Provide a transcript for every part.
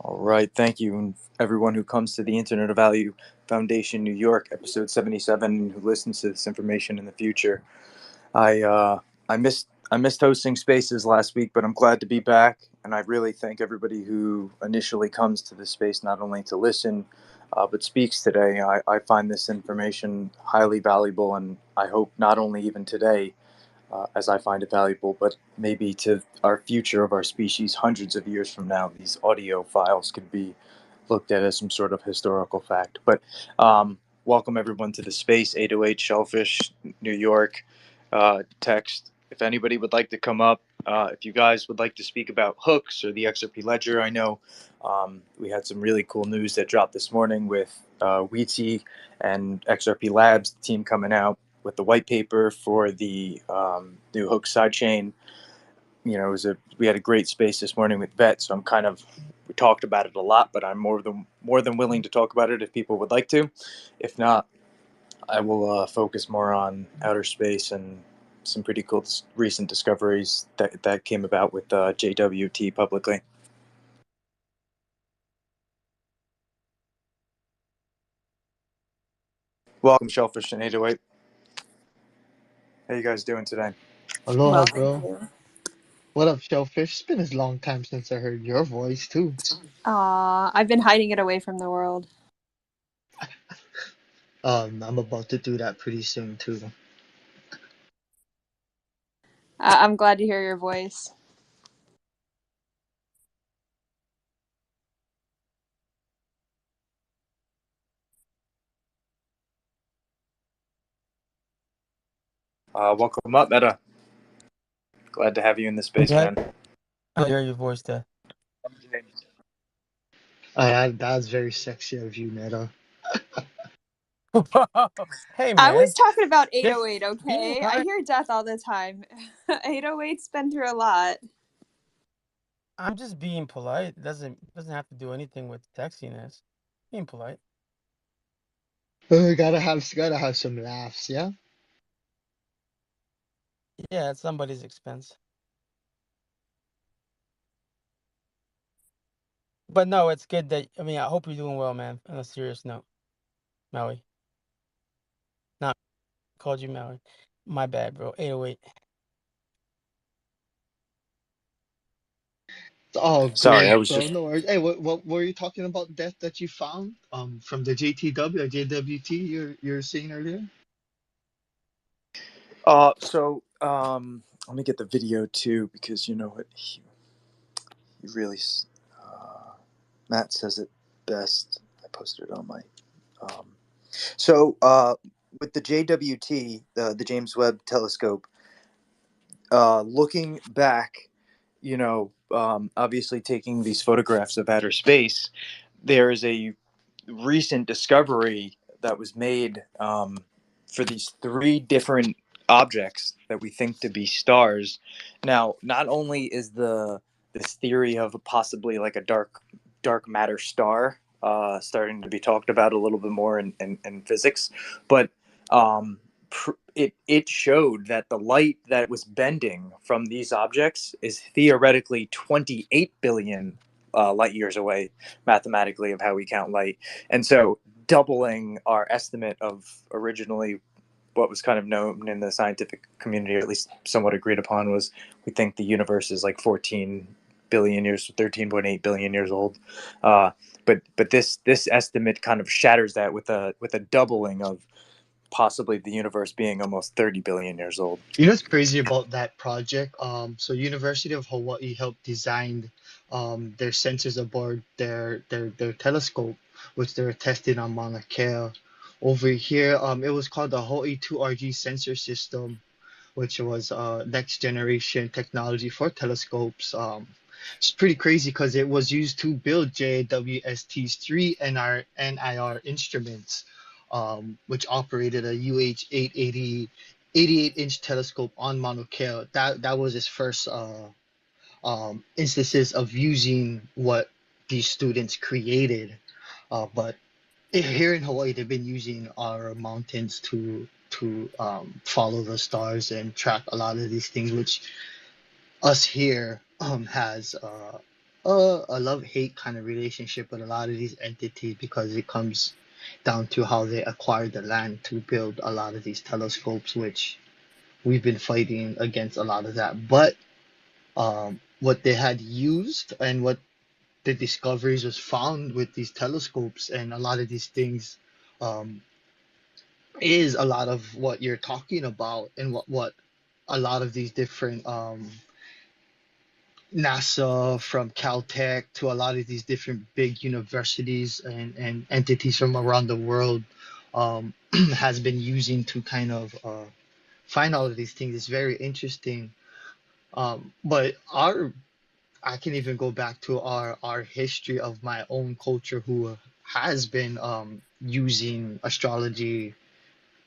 All right, thank you, and everyone who comes to the Internet of Value Foundation New York, episode 77, and who listens to this information in the future. I missed hosting spaces last week, but I'm glad to be back, and I really thank everybody who initially comes to this space not only to listen, but speaks today. I find this information highly valuable, and I hope not only even today, as I find it valuable, but maybe to our future of our species hundreds of years from now, these audio files could be looked at as some sort of historical fact. But welcome everyone to the space 808 Shellfish, New York. Text if anybody would like to come up. If you guys would like to speak about hooks or the XRP ledger, I know we had some really cool news that dropped this morning with Wheatsy and XRP Labs, the team coming out with the white paper for the new hook sidechain. We had a great space this morning with Vet, so we talked about it a lot, but I'm more than willing to talk about it if people would like to. If not, I will focus more on outer space and some pretty cool recent discoveries that came about with JWT publicly. Welcome, Shellfish and 808. How you guys doing today? Aloha, Well, thank bro. you. What up, Shellfish? It's been a long time since I heard your voice, too. I've been hiding it away from the world. I'm about to do that pretty soon, too. I'm glad to hear your voice. Welcome up, Meta. Glad to have you in the space, man. I hear your voice there. That's very sexy of you, Neta. Hey, man. I was talking about Just 808, okay? being I kind. hear death all the time. 808's been through a lot. I'm just being polite. It doesn't have to do anything with sexiness. Being polite. Gotta have some laughs, yeah? Yeah, at somebody's expense. But no, it's good that I hope you're doing well, man. On a serious note, Maui. Not called you Maui. My bad, bro. 808. It's all Sorry, I good, was bro. just No worries. Hey, what were you talking about death that you found? From the JTW or JWT you're saying earlier? let me get the video too, because you know what, he really Matt says it best. I posted it on my um, with the JWT, the James Webb Telescope, looking back, obviously taking these photographs of outer space, there is a recent discovery that was made for these three different objects that we think to be stars. Now, not only is this theory of possibly like a dark matter star starting to be talked about a little bit more in physics, but it showed that the light that was bending from these objects is theoretically 28 billion light years away mathematically of how we count light. And so doubling our estimate of originally what was kind of known in the scientific community, or at least somewhat agreed upon, was we think the universe is like 14 billion years, 13.8 billion years old. But this estimate kind of shatters that with a doubling of possibly the universe being almost 30 billion years old. You know what's crazy about that project? So University of Hawaii helped design their sensors aboard their telescope, which they were testing on Mauna Kea. Over here, it was called the Hawaii 2RG sensor system, which was next generation technology for telescopes. It's pretty crazy because it was used to build JWST's three NIR instruments, which operated a UH-880 88-inch telescope on Mauna Kea. That was his first instances of using what these students created. But here in Hawaii, they've been using our mountains to follow the stars and track a lot of these things, which us here has a love-hate kind of relationship with a lot of these entities because it comes down to how they acquired the land to build a lot of these telescopes, which we've been fighting against a lot of that. But what they had used and what the discoveries was found with these telescopes and a lot of these things um, is a lot of what you're talking about and what a lot of these different NASA from Caltech to a lot of these different big universities and entities from around the world has been using to kind of find all of these things. It's very interesting. But our I can even go back to our history of my own culture who has been using astrology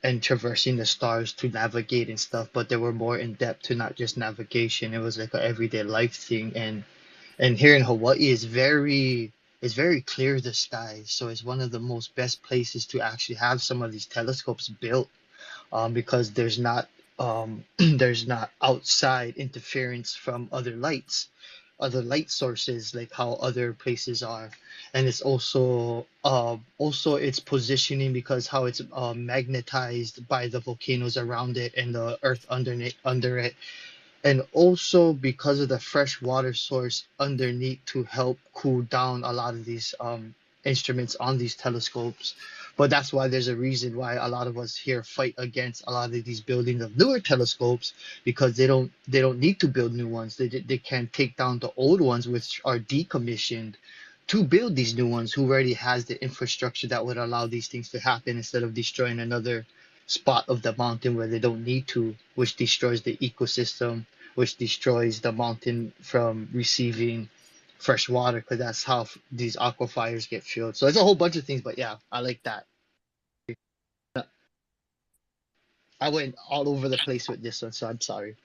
and traversing the stars to navigate and stuff, but they were more in depth to not just navigation. It was like a everyday life thing. And here in Hawaii is very clear the skies, so it's one of the most best places to actually have some of these telescopes built because there's not there's not outside interference from other light sources like how other places are, and it's also its positioning because how it's magnetized by the volcanoes around it and the earth under it, and also because of the fresh water source underneath to help cool down a lot of these instruments on these telescopes. But that's why there's a reason why a lot of us here fight against a lot of these building of newer telescopes because they don't need to build new ones. They can take down the old ones which are decommissioned to build these new ones who already has the infrastructure that would allow these things to happen instead of destroying another spot of the mountain where they don't need to, which destroys the ecosystem, which destroys the mountain from receiving fresh water because that's how these aquifers get filled. So it's a whole bunch of things, but yeah, I like that. I went all over the place with this one, so I'm sorry.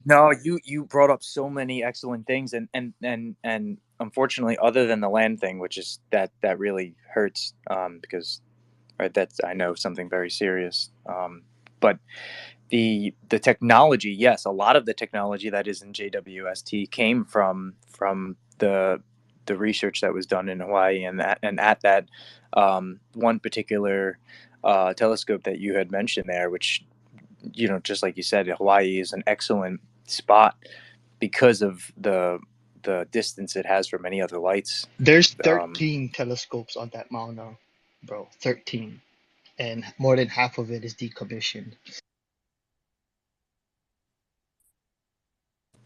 No, you brought up so many excellent things, and unfortunately, other than the land thing, which is that really hurts, because right, that's, I know, something very serious. But the technology, yes, a lot of the technology that is in JWST came from the research that was done in Hawaii, and at that one particular telescope that you had mentioned there, which, just like you said, Hawaii is an excellent spot because of the distance it has from any other lights. There's Um, 13 telescopes on that mound now, bro. 13. And more than half of it is decommissioned.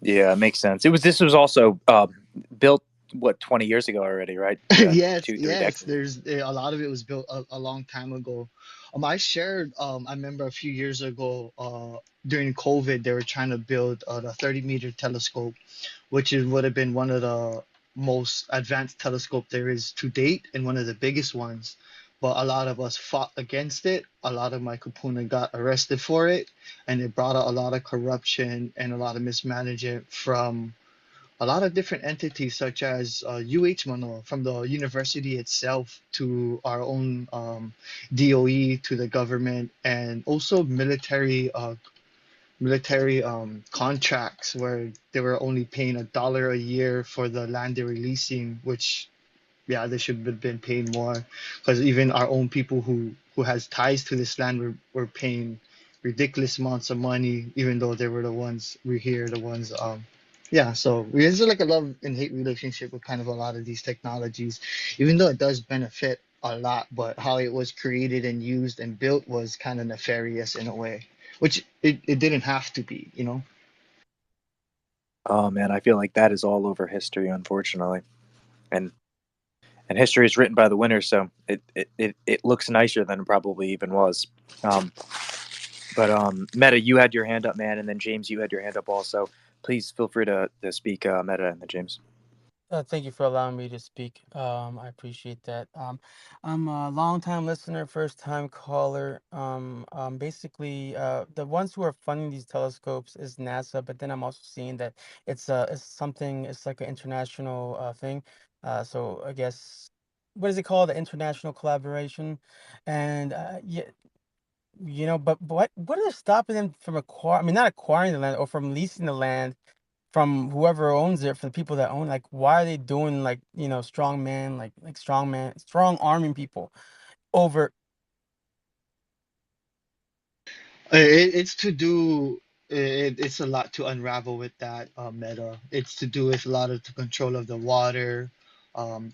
yeah, it makes sense. This was also built, what, 20 years ago already, right? Yes, 3 yes. decades. There's a lot of it was built a long time ago. I shared. I remember a few years ago. During COVID, they were trying to build the 30-meter telescope, which would have been one of the most advanced telescope there is to date and one of the biggest ones. But a lot of us fought against it. A lot of my kupuna got arrested for it, and it brought out a lot of corruption and a lot of mismanagement from a lot of different entities such as UH Mano from the university itself to our own DOE to the government and also military contracts where they were only paying $1 a year for the land they're releasing, which yeah, they should have been paying more because even our own people who has ties to this land were paying ridiculous amounts of money, even though they were the ones we hear the ones yeah, so it's like a love and hate relationship with kind of a lot of these technologies, even though it does benefit a lot, but how it was created and used and built was kind of nefarious in a way, which it didn't have to be, you know? Oh man, I feel like that is all over history, unfortunately, and and history is written by the winners, so it looks nicer than it probably even was. Um, but Meta, you had your hand up, man, and then James, you had your hand up also. Please feel free to speak, Meta, and then James. Thank you for allowing me to speak. I appreciate that. I'm a long-time listener, first-time caller. Basically, the ones who are funding these telescopes is NASA, but then I'm also seeing that it's something, it's like an international thing. So I guess, what is it called? The international collaboration, and yeah, but what is stopping them from acquiring? I mean, not acquiring the land or from leasing the land from whoever owns it, from the people that own, like, why are they doing, like, strong arming people over? It's to do. It's a lot to unravel with that meta. It's to do with a lot of the control of the water, um,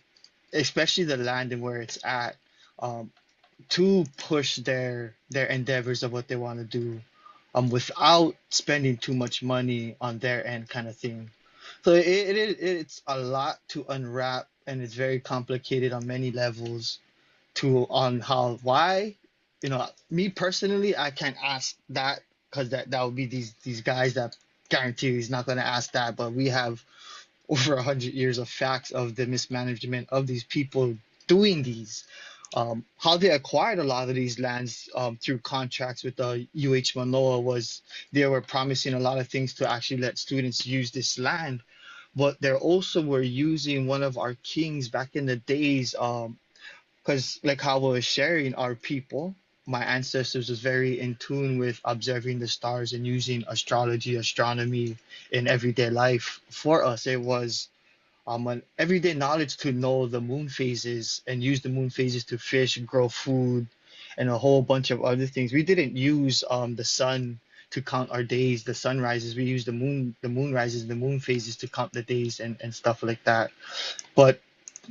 especially the land and where it's at, um, to push their endeavors of what they want to do, without spending too much money on their end, kind of thing. So it's a lot to unwrap, and it's very complicated on many levels to on how why me personally I can't ask that because that would be these guys that guarantee he's not going to ask that, but we have over 100 years of facts of the mismanagement of these people doing these, how they acquired a lot of these lands, through contracts with the Manoa, was they were promising a lot of things to actually let students use this land, but they also were using one of our kings back in the days, because like how I was sharing, our people, my ancestors was very in tune with observing the stars and using astrology, astronomy in everyday life. For us it was an everyday knowledge to know the moon phases and use the moon phases to fish, grow food, and a whole bunch of other things. We didn't use the sun to count our days, the sunrises. We used the moon rises, the moon phases to count the days and stuff like that. But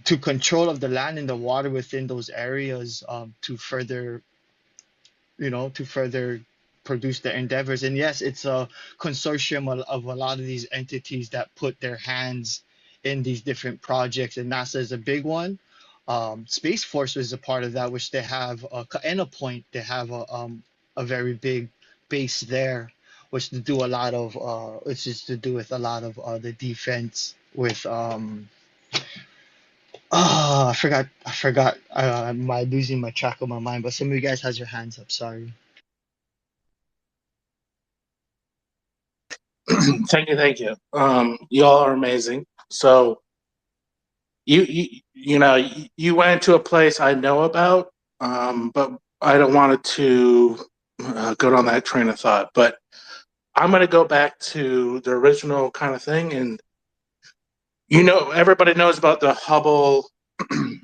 to control of the land and the water within those areas, to further produce their endeavors. And yes, it's a consortium of a lot of these entities that put their hands in these different projects, and NASA is a big one. Space Force is a part of that, which they have and a point. They have a very big base there, which to do a lot of which is to do with a lot of the defense with oh, I forgot. My losing my track of my mind. But some of you guys has your hands up. Sorry. Thank you. Y'all are amazing. So you went to a place I know about, but I don't want it to go down that train of thought. But I'm going to go back to the original kind of thing, and everybody knows about the Hubble, the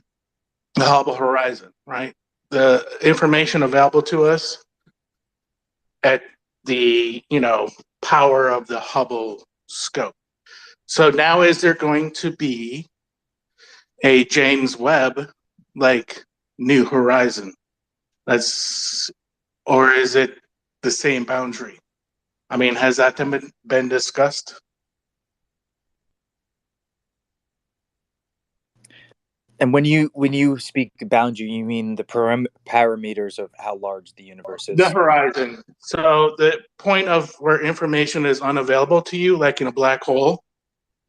Hubble horizon, right? The information available to us at the power of the Hubble scope. So now, is there going to be a James Webb like New Horizon? Or is it the same boundary? I mean, has that been discussed? And when you speak boundary, you mean the parameters of how large the universe The is. horizon. So the point of where information is unavailable to you, like in a black hole,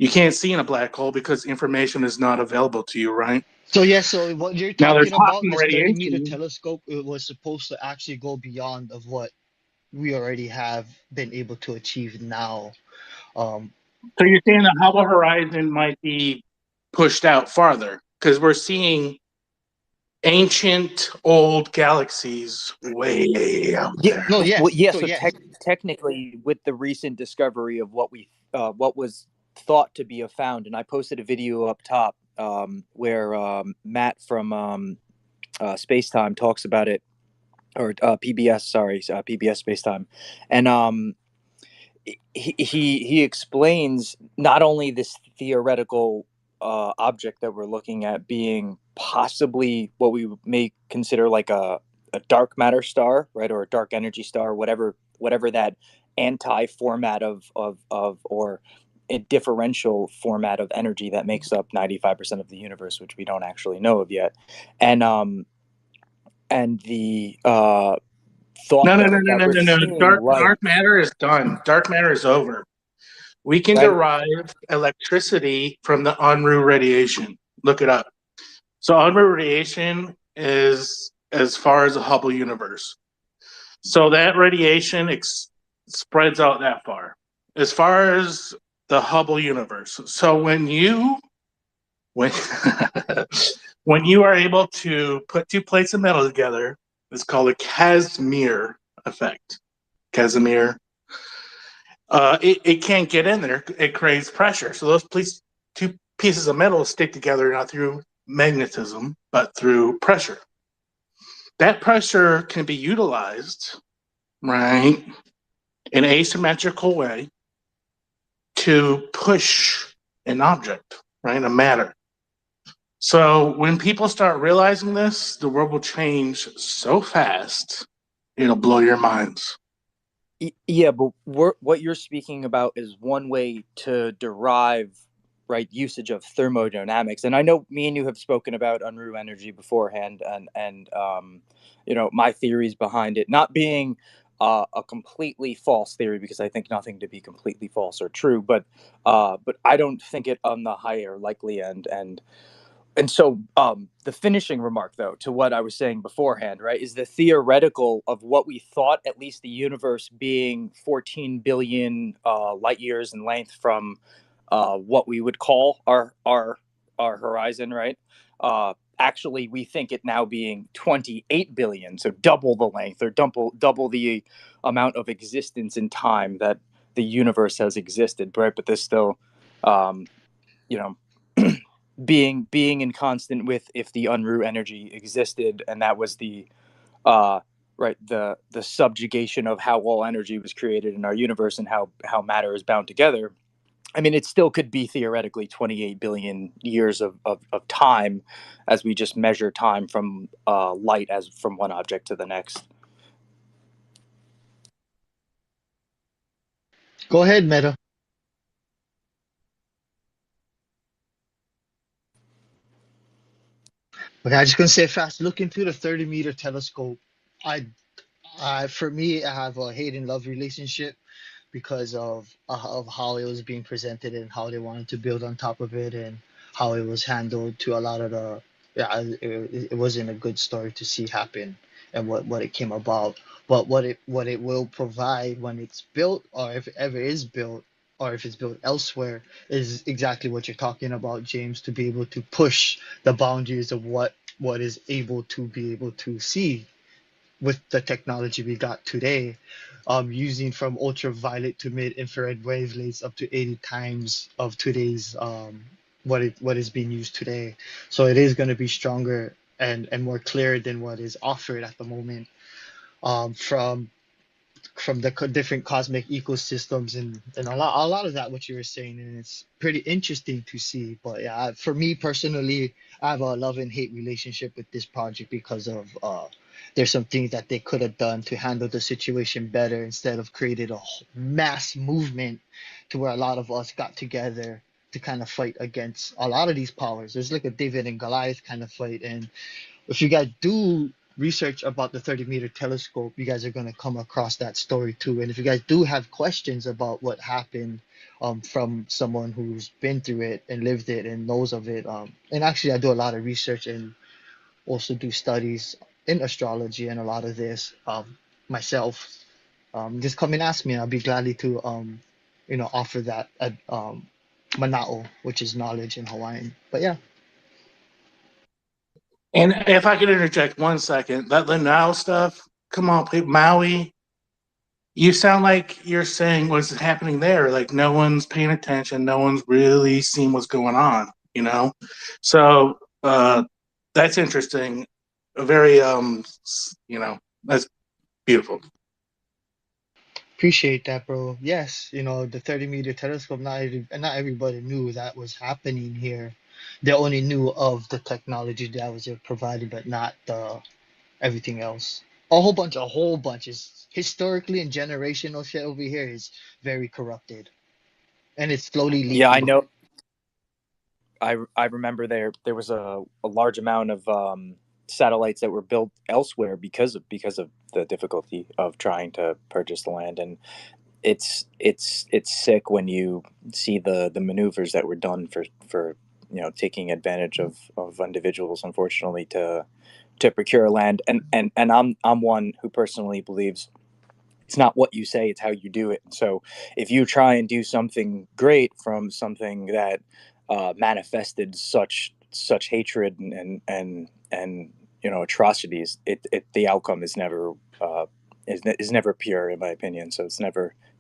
you can't see in a black hole because information is not available to you, right? So yeah, so what you're Now there's talking about, Hawking this 30-meter radiation. telescope, it was supposed to actually go beyond of what we already have been able to achieve now. Um, So you're saying the Hubble horizon might be pushed out farther because we're seeing ancient old galaxies way out Yeah, there. no, well, yes. yeah. So So yes. technically, with the recent discovery of what was thought to be a found, and I posted a video up top where Matt from Spacetime talks about it, or PBS, sorry, PBS Spacetime, and he explains not only this theoretical object that we're looking at being possibly what we may consider like a dark matter star, right, or a dark energy star, whatever that anti format of or a differential format of energy that makes up 95% of the universe, which we don't actually know of yet, and the thought No, no, no, no, that no, we're no, no. seeing light, Dark matter is done. Dark matter is over. We can that derive electricity from the Unruh radiation. Look it up. So Unruh radiation is as far as the Hubble universe. So that radiation spreads out that far, as far as the Hubble universe. So when when you are able to put two plates of metal together, it's called a Casimir effect. Casimir. it can't get in there. It creates pressure. So those two pieces of metal stick together not through magnetism, but through pressure. That pressure can be utilized, right, in an asymmetrical way to push an object, right, a matter. So when people start realizing this, the world will change so fast, it'll blow your minds. Yeah, but what you're speaking about is one way to derive right usage of thermodynamics, and I know me and you have spoken about Unruh energy beforehand, and you know my theories behind it not being a completely false theory because I think nothing to be completely false or true, but I don't think it on the higher likely end, and so the finishing remark though to what I was saying beforehand, right, is the theoretical of what we thought, at least the universe being 14 billion light years in length from what we would call our horizon, right? Actually we think it now being 28 billion, so double the length or double the amount of existence in time that the universe has existed, right? But there's still you know being in constant with if the Unruh energy existed, and that was the uh right the subjugation of how all energy was created in our universe and how matter is bound together. I mean, it still could be theoretically 28 billion years of time, as we just measure time from light as from one object to the next. Go ahead, Meta. Okay, I'm just gonna say fast. Looking through the 30-meter telescope, I, for me, I have a hate and love relationship because of how it was being presented and how they wanted to build on top of it and how it was handled to a lot of the yeah it wasn't a good story to see happen and what it came about, but what it will provide when it's built, or if it ever is built, or if it's built elsewhere, is exactly what you're talking about, James, to be able to push the boundaries of what is able to be able to see with the technology we got today, using from ultraviolet to mid-infrared wavelengths up to 80 times of today's what is being used today. So it is going to be stronger and more clear than what is offered at the moment, from the different cosmic ecosystems and a lot of that what you were saying, and it's pretty interesting to see. But yeah, for me personally, I have a love and hate relationship with this project because of there's some things that they could have done to handle the situation better instead of created a mass movement to where a lot of us got together to kind of fight against a lot of these powers. There's like a David and Goliath kind of fight, and if you guys do research about the 30-meter telescope, you guys are going to come across that story too. And if you guys do have questions about what happened, from someone who's been through it and lived it and knows of it, and actually I do a lot of research and also do studies in astrology and a lot of this, myself, just come and ask me, and I'll be gladly to offer that mana'o, which is knowledge in Hawaiian. But yeah. And if I could interject 1 second, that Lanao stuff, come on, Maui, you sound like you're saying what's happening there. Like no one's paying attention, no one's really seeing what's going on, you know? So that's interesting. Very, that's beautiful. Appreciate that, bro. Yes, the 30-meter telescope, not everybody knew that was happening here. They only knew of the technology that was provided, but not the everything else. A whole bunch is historically and generational shit over here is very corrupted, and it's slowly Yeah, I leaking. know. I remember there was a large amount of satellites that were built elsewhere because of the difficulty of trying to purchase the land, and it's sick when you see the maneuvers that were done for taking advantage of individuals, unfortunately, to procure land, and I'm one who personally believes it's not what you say, it's how you do it. So if you try and do something great from something that manifested such hatred and atrocities, the outcome is never is never pure, in my opinion. So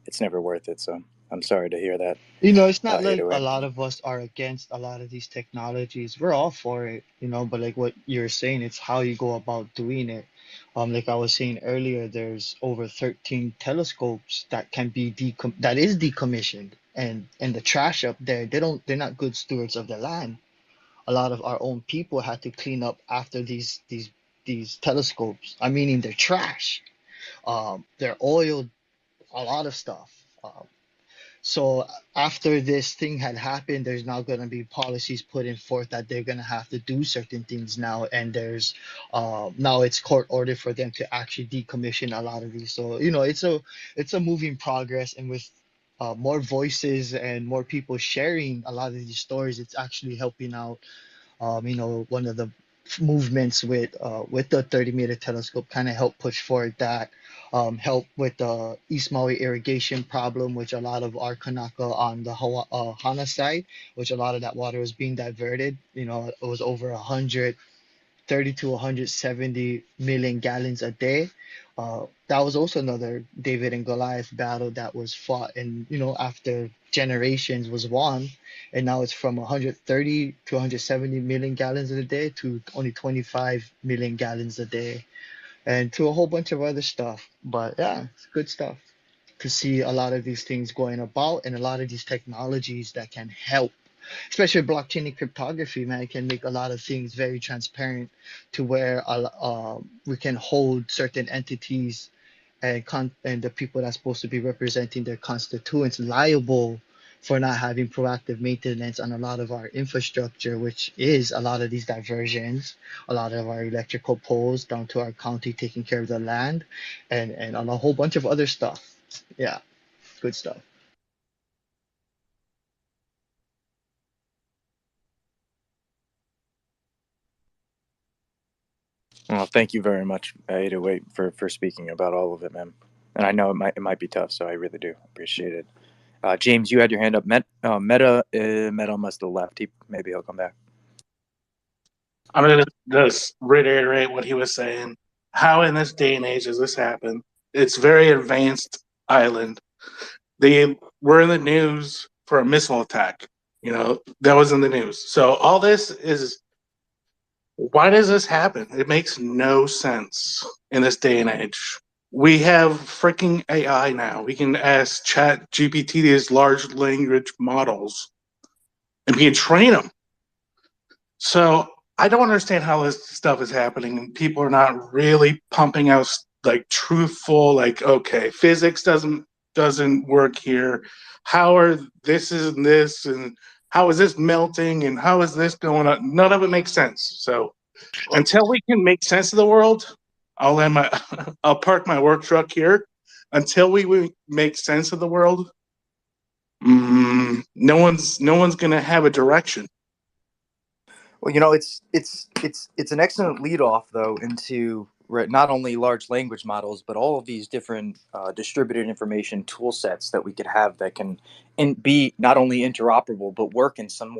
it's never worth it. So I'm sorry to hear that, It's not like a 808. lot of us are against a lot of these technologies. We're all for it, but like what you're saying, it's how you go about doing it. Like I was saying earlier, there's over 13 telescopes that can be that is decommissioned, and the trash up there, they're not good stewards of the land. A lot of our own people had to clean up after these telescopes. I mean, they're trash. They're oiled, a lot of stuff. So after this thing had happened, there's now going to be policies put in forth that they're going to have to do certain things now, and there's now it's court order for them to actually decommission a lot of these. So it's a moving progress, and with more voices and more people sharing a lot of these stories, it's actually helping out. One of the movements with the 30-meter telescope kind of helped push forward that, help with the East Maui irrigation problem, which a lot of our Kanaka on the Hana side, which a lot of that water was being diverted. It was over 130 to 170 million gallons a day. That was also another David and Goliath battle that was fought, and after generations was won, and now it's from 130 to 170 million gallons a day to only 25 million gallons a day, and to a whole bunch of other stuff. But yeah, it's good stuff to see a lot of these things going about, and a lot of these technologies that can help, especially blockchain and cryptography, man. It can make a lot of things very transparent to where we can hold certain entities and the people that's supposed to be representing their constituents liable for not having proactive maintenance on a lot of our infrastructure, which is a lot of these diversions, a lot of our electrical poles down to our county taking care of the land, and on a whole bunch of other stuff. Yeah, good stuff. Well, thank you very much, 808, for speaking about all of it, man. And I know it might be tough, so I really do appreciate it. James, you had your hand up. Meta must have left. Maybe he'll come back. I'm going to just reiterate what he was saying. How in this day and age does this happen? It's very advanced island. They were in the news for a missile attack. That was in the news. So all this is, why does this happen? It makes no sense in this day and age. We have freaking AI now. We can ask Chat GPT, these large language models, and we can train them. So I don't understand how this stuff is happening. People are not really pumping out like truthful, like, okay, physics doesn't work here. How are this and this, and how is this melting, and how is this going on? None of it makes sense. So until we can make sense of the world, I'll park my work truck here. Until we make sense of the world, no one's gonna have a direction. Well, it's an excellent lead off though into not only large language models, but all of these different distributed information tool sets that we could have that can be not only interoperable but work in some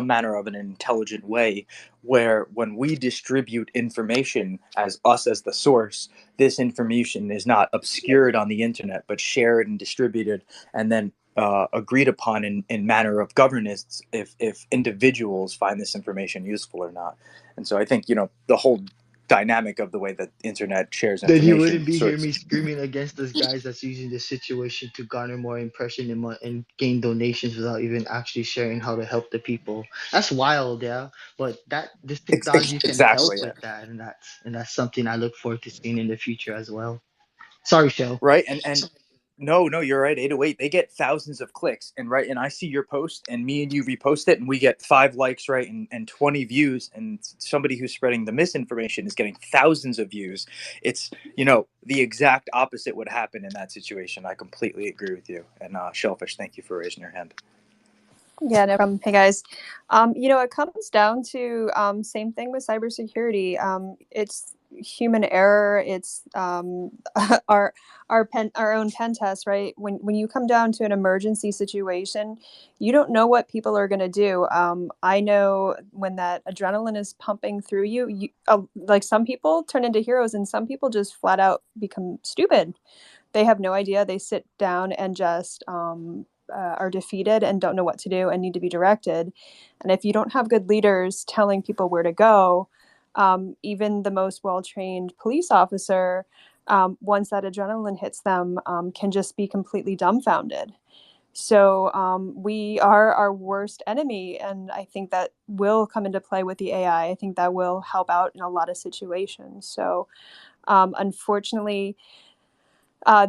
manner of an intelligent way. Where when we distribute information as us as the source, this information is not obscured on the internet, but shared and distributed, and then agreed upon in manner of governance if individuals find this information useful or not. And so I think the whole dynamic of the way that the internet shares Then you wouldn't information be sort hearing of. me screaming against those guys that's using this situation to garner more impression and gain donations without even actually sharing how to help the people. That's wild, yeah. But this technology can help Exactly with it. that, and that's something I look forward to seeing in the future as well. Sorry, Shell. Right. And no, you're right. 808, they get thousands of clicks, and I see your post, and me and you repost it, and we get 5 likes, right, and 20 views, and somebody who's spreading the misinformation is getting thousands of views. It's the exact opposite would happen in that situation. I completely agree with you. And Shellfish, thank you for raising your hand. Yeah, no problem. Hey guys, it comes down to same thing with cybersecurity. It's human error. It's our own pen test, right? When you come down to an emergency situation, you don't know what people are going to do. I know when that adrenaline is pumping through you, like some people turn into heroes, and some people just flat out become stupid. They have no idea. They sit down and just are defeated and don't know what to do and need to be directed. And if you don't have good leaders telling people where to go, even the most well-trained police officer, once that adrenaline hits them, can just be completely dumbfounded. So we are our worst enemy, and I think that will come into play with the AI. I think that will help out in a lot of situations. So unfortunately,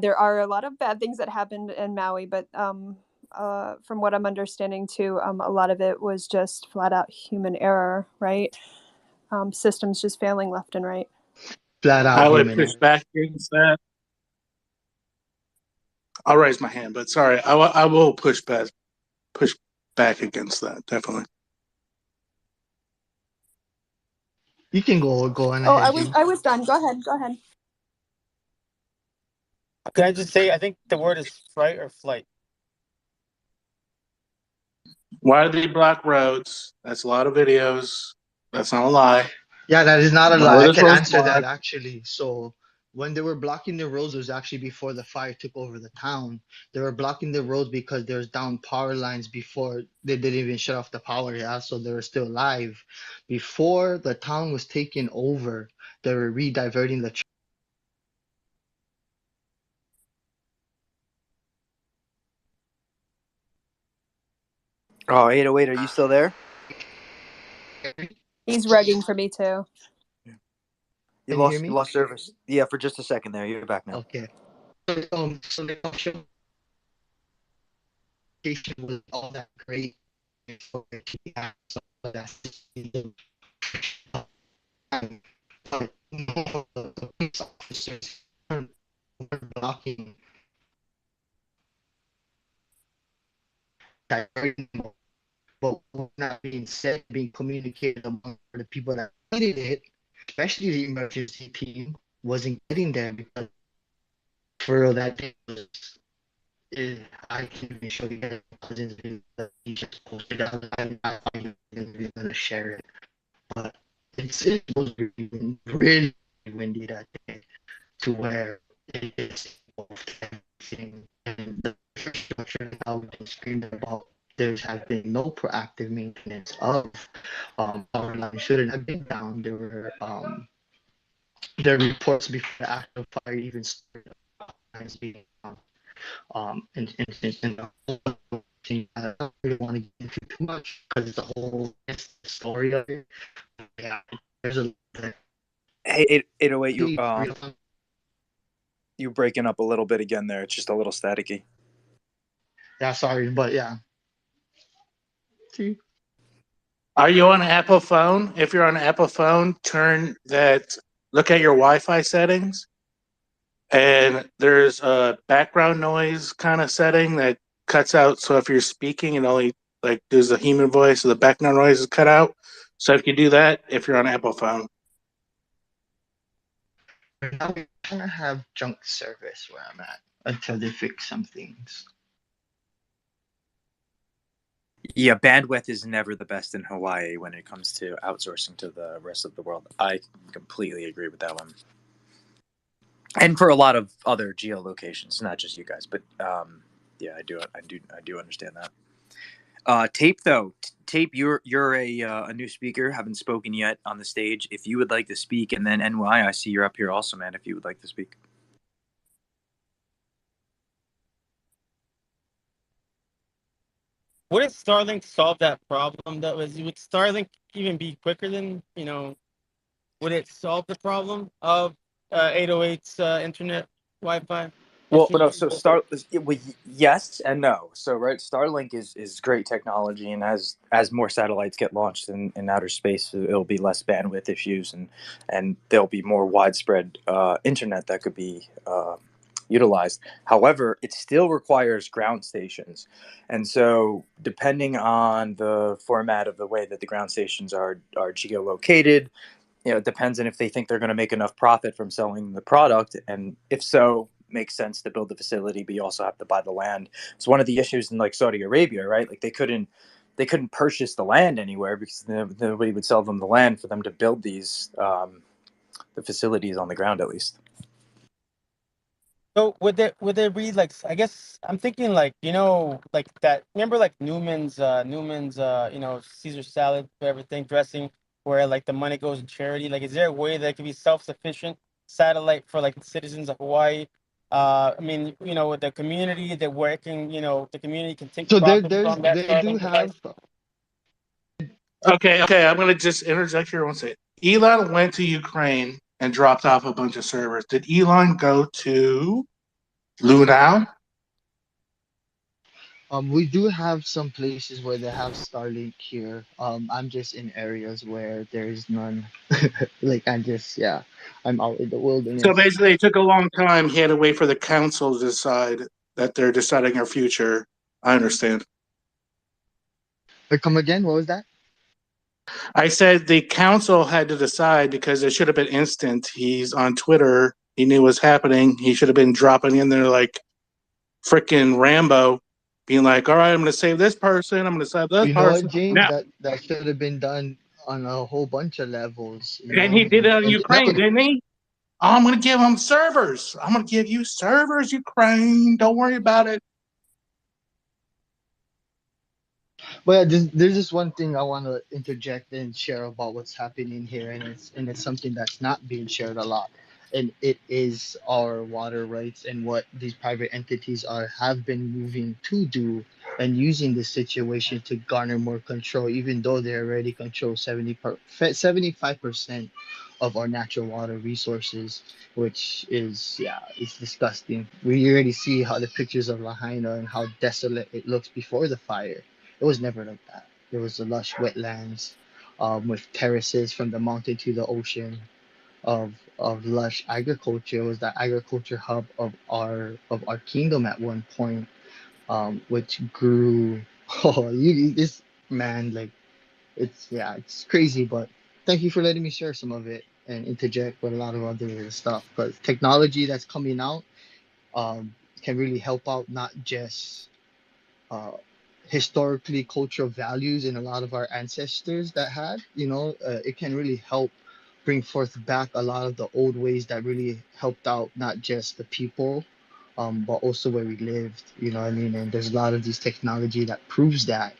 there are a lot of bad things that happened in Maui, but from what I'm understanding too, a lot of it was just flat out human error, right? Systems just failing left and right. Flat out I would human push error. back against that. I'll raise my hand, but sorry, I will push back against that, definitely. You can go on Oh, ahead, Jim. I was done. Go ahead. Go ahead. Can I just say, I think the word is fright or flight. Why do they block roads? That's a lot of videos. That's not a lie. Yeah, that is not a Why lie. were I those can roads answer that blocked? actually. So when they were blocking the roads, it was actually before the fire took over the town. They were blocking the roads because there's down power lines before they didn't even shut off the power, yeah, so they were still live. Before the town was taken over, they were re-diverting the Oh, 808, are you still there? traffic. He's regging for me too. You Can you hear lost you me? lost service. Yeah, for just a second there. You're back now. Okay. So the communication was all that great for so that's and the police officers were blocking diverting, but what not being said, being communicated among the people that needed it, especially the emergency team, wasn't getting there because for real that day was I can't even show you guys cousins that he just posted out. I'm even gonna share it, but it was really windy that day to where it's everything and the infrastructure now been screamed about. There has been no proactive maintenance of power lines shouldn't have been down. There were reports before the actual fire even started lines being down. And the whole thing, I don't really want to get into too much because it's a whole story of it. Yeah, there's a Hey, 808, real you breaking up a little bit again there. It's just a little staticky. yeah, sorry, but yeah. See, Are you on an Apple phone? If you're on an Apple phone, look at your Wi-Fi settings, and there's a background noise kind of setting that cuts out. So if you're speaking, it only like does the human voice, so the background noise is cut out. So if you do that, if you're on an Apple phone, now we kind of have junk service where I'm at until they fix some things. Yeah, bandwidth is never the best in Hawaii when it comes to outsourcing to the rest of the world. I completely agree with that one. And for a lot of other geolocations, not just you guys, but yeah, I do understand that. Tape though, Tape, you're a new speaker, haven't spoken yet on the stage. If you would like to speak, and then NY, I see you're up here also, man. If you would like to speak. Would Starlink solve that problem? Would Starlink even be quicker than, would it solve the problem of 808's internet Wi-Fi? Well, no. So yes and no. So right, Starlink is great technology, and as more satellites get launched in outer space, it'll be less bandwidth issues, and there'll be more widespread internet that could be utilized. However, it still requires ground stations, and so depending on the format of the way that the ground stations are geolocated, it depends on if they think they're going to make enough profit from selling the product, and if so, makes sense to build the facility, but you also have to buy the land. It's one of the issues in like Saudi Arabia, right? Like they couldn't purchase the land anywhere because nobody would sell them the land for them to build these the facilities on the ground at least. So would there be like, I guess I'm thinking like, like that, remember like Newman's Caesar salad for everything dressing, where like the money goes to charity? Like, is there a way that it could be self-sufficient satellite for like the citizens of Hawaii? I mean, with the community that working, the community can take So profit from that they do Starlink device. have. Okay, I'm gonna just interject here one second. Elon went to Ukraine and dropped off a bunch of servers. Did Elon go to Lunau? We do have some places where they have Starlink here. I'm just in areas where there is none. Like I'm out in the So wilderness. basically, it took a long time. He had to wait for the council to decide that they're deciding our future. I understand. But come again, what was that? I said the council had to decide because it should have been instant. He's on Twitter. He knew what was happening. He should have been dropping in there like freaking Rambo, being like, "All right, I'm going to save this person. I'm going to save this You know what, person." James? No, That should have been done on a whole bunch of levels, and he did it on and it never. Ukraine, didn't he? Oh, I'm going to give him servers. I'm going to give you servers, Ukraine. Don't worry about it. But yeah, there's just one thing I want to interject and share about what's happening here, and it's something that's not being shared a lot, and it is our water rights and what these private entities are have been moving to do and using this situation to garner more control, even though they already control 75% of our natural water resources, which is it's disgusting. We already see how the pictures of Lahaina and how desolate it looks before the fire. It was never like that. There was a lush wetlands, with terraces from the mountain to the ocean, of lush agriculture. It was the agriculture hub of our kingdom at one point, which grew. Oh, this man, like it's crazy. But thank you for letting me share some of it and interject with a lot of other stuff. Because technology that's coming out, can really help out not just uh, historically cultural values in a lot of our ancestors that had. It can really help bring forth back a lot of the old ways that really helped out not just the people, but also where we lived. You know what I mean? And there's a lot of these technology that proves that,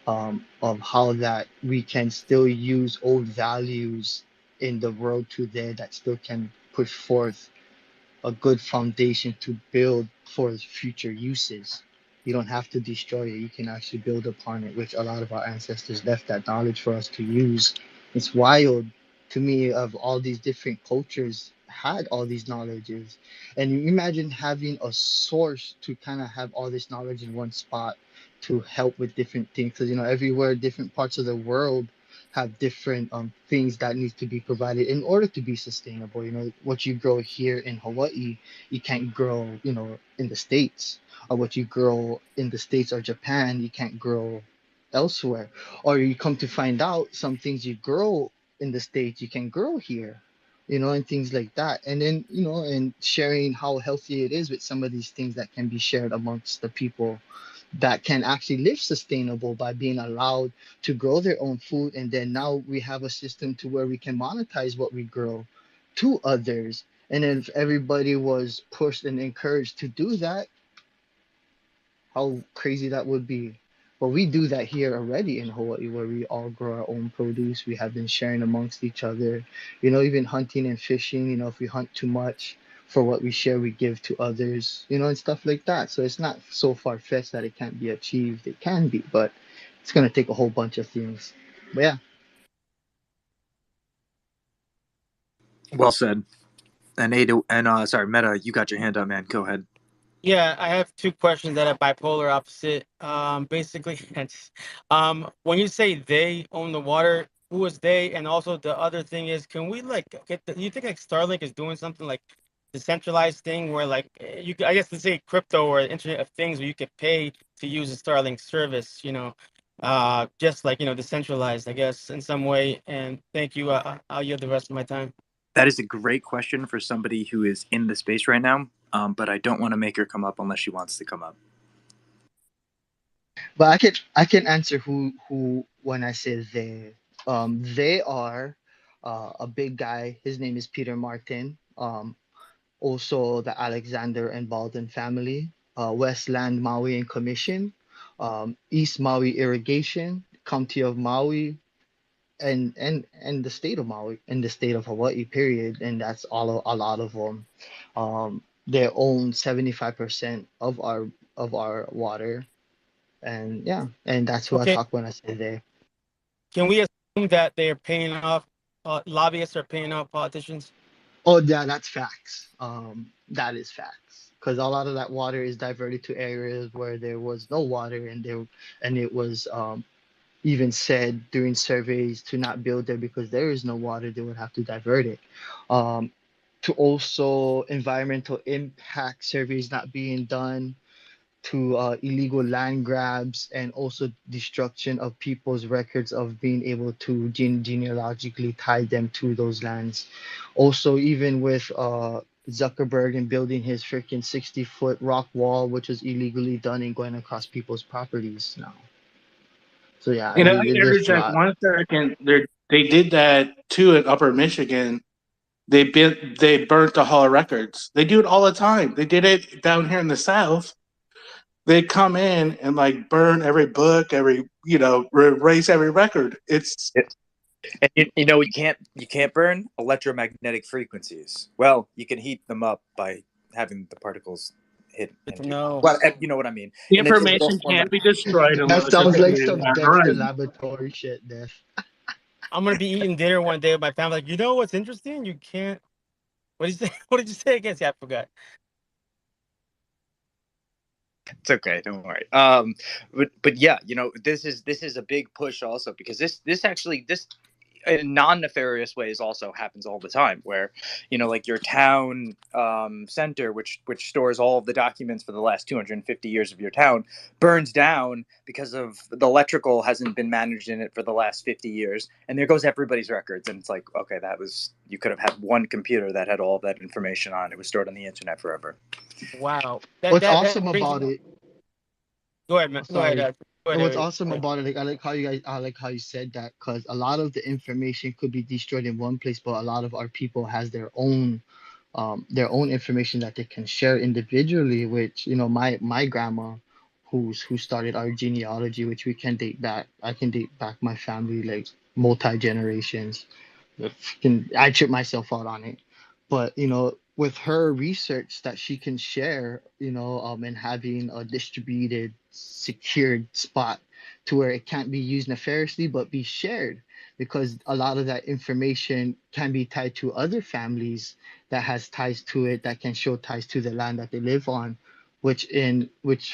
of how that we can still use old values in the world today that still can push forth a good foundation to build for future uses. You don't have to destroy it. You can actually build upon it, which a lot of our ancestors left that knowledge for us to use. It's wild to me of all these different cultures had all these knowledges. And you imagine having a source to kind of have all this knowledge in one spot to help with different things. Because everywhere, different parts of the world have different things that needs to be provided in order to be sustainable. What you grow here in Hawaii, you can't grow, in the States. Or what you grow in the States or Japan, you can't grow elsewhere. Or you come to find out some things you grow in the States, you can grow here. And things like that. And then, and sharing how healthy it is with some of these things that can be shared amongst the people that can actually live sustainable by being allowed to grow their own food. And then now we have a system to where we can monetize what we grow to others. And then if everybody was pushed and encouraged to do that, how crazy that would be. But we do that here already in Hawaii, where we all grow our own produce. We have been sharing amongst each other, even hunting and fishing. If we hunt too much, for what we share, we give to others, and stuff like that. So it's not so far fetched that it can't be achieved. It can be, but it's going to take a whole bunch of things. But yeah. Well said. And Ada, and sorry, Meta, you got your hand up, man. Go ahead. Yeah, I have two questions that are bipolar opposite. Basically, when you say they own the water, who is they? And also the other thing is, can we like you think like Starlink is doing something like decentralized thing where like I guess to say crypto or Internet of Things where you could pay to use a Starlink service, just like decentralized, I guess, in some way. And thank you. I'll yield the rest of my time. That is a great question for somebody who is in the space right now, but I don't want to make her come up unless she wants to come up. But I can answer who when I say they. They are a big guy. His name is Peter Martin. Also the Alexander and Baldwin family. Westland Maui and Commission. East Maui Irrigation. County of Maui. And the state of Maui and the state of Hawaii. Period. And that's a lot of them. They own 75% of our water, and yeah, and that's who I Okay, talk when I say they. can we assume that they're paying off lobbyists are paying off politicians? Oh, yeah, that's facts. That is facts. Because a lot of that water is diverted to areas where there was no water, and it was even said during surveys to not build there because there is no water. They would have to divert it. Um, to also environmental impact surveys not being done, to illegal land grabs, and also destruction of people's records of being able to genealogically tie them to those lands. Also, even with Zuckerberg and building his freaking 60-foot rock wall, which was illegally done and going across people's properties now. So yeah, I there's a interject lot. 1 second. They did that too in Upper Michigan. They burnt the Hall of Records. They do it all the time. They did it down here in the South. They come in and like burn every book, every erase every record. It's And you can't burn electromagnetic frequencies. Well, you can heat them up by having the particles hit into. No. Well, you know what I mean. the In a digital information format. can't be destroyed That unless it's sounds like created some on Dexter horizon. laboratory shit, Def. I'm gonna be eating dinner one day with my family. Like, what's interesting? You can't. What did you say? What did you say again? See, I forgot. It's okay, don't worry. But yeah, this is a big push also because this in non-nefarious ways also happens all the time where like your town center which stores all of the documents for the last 250 years of your town burns down because of the electrical hasn't been managed in it for the last 50 years, and there goes everybody's records, and it's like, okay, you could have had one computer that had all of that information on it. It was stored on the internet forever. Wow. That What's that that awesome brings. about it? Go ahead, man. Oh, Go ahead. sorry. Go ahead, And what's Eric. awesome about it, like I like how you said that, because a lot of the information could be destroyed in one place, but a lot of our people has their own information that they can share individually. Which my grandma, who started our genealogy, which we can date back. I can date back my family like multi generations. I trip myself out on it, but with her research that she can share, and having a distributed secured spot to where it can't be used nefariously but be shared, because a lot of that information can be tied to other families that has ties to it, that can show ties to the land that they live on, which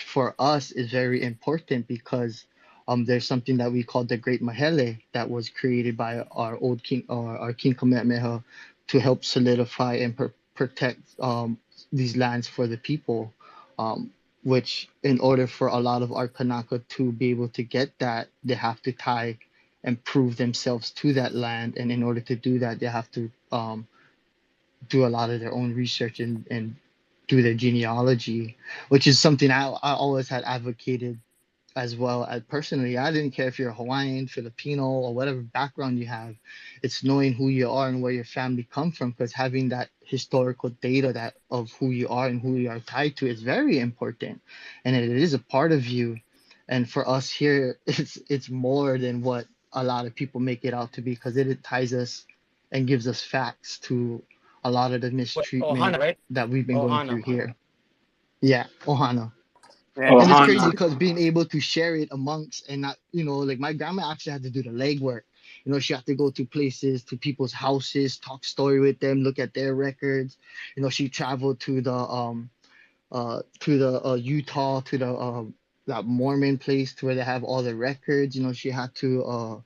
for us is very important, because there's something that we call the Great Mahele that was created by our old king, or our King Kamehameha, to help solidify and protect these lands for the people. Which, in order for a lot of our Kanaka to be able to get that, they have to tie and prove themselves to that land. And in order to do that, they have to do a lot of their own research and do their genealogy, which is something I always had advocated as well. As personally, I didn't care if you're Hawaiian, Filipino, or whatever background you have. It's knowing who you are and where your family come from, because having that historical data that of who you are and who you are tied to is very important, and it is a part of you. And for us here, it's more than what a lot of people make it out to be, because it ties us and gives us facts to a lot of the What? mistreatment Ohana, right? that we've been going Ohana. through here. Yeah, Ohana. And And it's Ohana. crazy because being able to share it amongst, and not, like my grandma actually had to do the legwork. She had to go to places, to people's houses, talk story with them, look at their records. She traveled to the Utah, to the that Mormon place to where they have all the records. She had to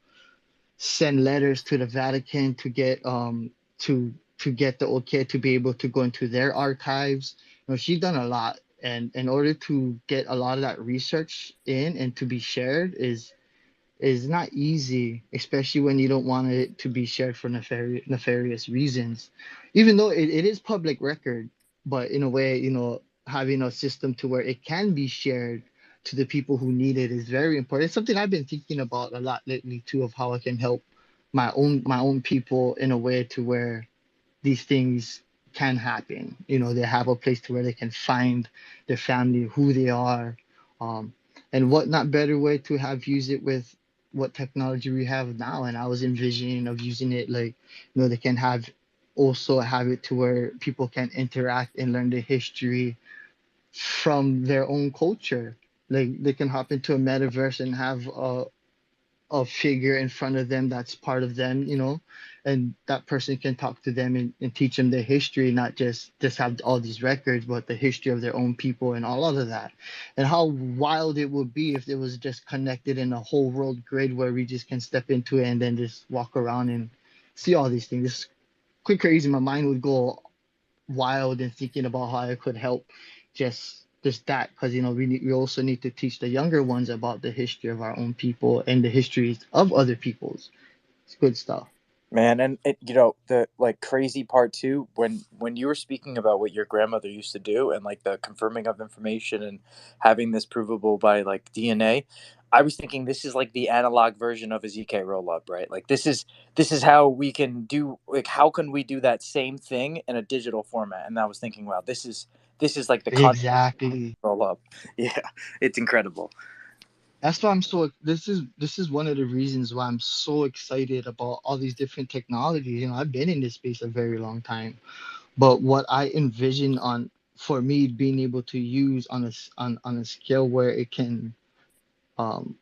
send letters to the Vatican to get to get the okay to be able to go into their archives. She's done a lot, and in order to get a lot of that research in and to be shared is not easy, especially when you don't want it to be shared for nefarious reasons. Even though it is public record, but in a way, having a system to where it can be shared to the people who need it is very important. It's something I've been thinking about a lot lately too, of how I can help my own people in a way to where these things can happen. They have a place to where they can find their family, who they are, um, and what not better way to have use it with what technology we have now. And I was envisioning of using it like, they can have also have it to where people can interact and learn the history from their own culture. Like they can hop into a metaverse and have a figure in front of them that's part of them, and that person can talk to them and teach them their history, not just have all these records, but the history of their own people and all of that. And how wild it would be if it was just connected in a whole world grid where we just can step into it and then just walk around and see all these things. It's quick crazy. My mind would go wild and thinking about how I could help just that, because we also need to teach the younger ones about the history of our own people and the histories of other peoples. It's good stuff. Man, and the like crazy part too, when you were speaking about what your grandmother used to do and like the confirming of information and having this provable by like DNA, I was thinking this is like the analog version of a ZK rollup, right? Like this is how we can do, like how can we do that same thing in a digital format? And I was thinking, wow, this is like the concept Exactly. rollup. Yeah, it's incredible. That's why this is one of the reasons why I'm so excited about all these different technologies. I've been in this space a very long time, but what I envision on for me being able to use on a scale where it can um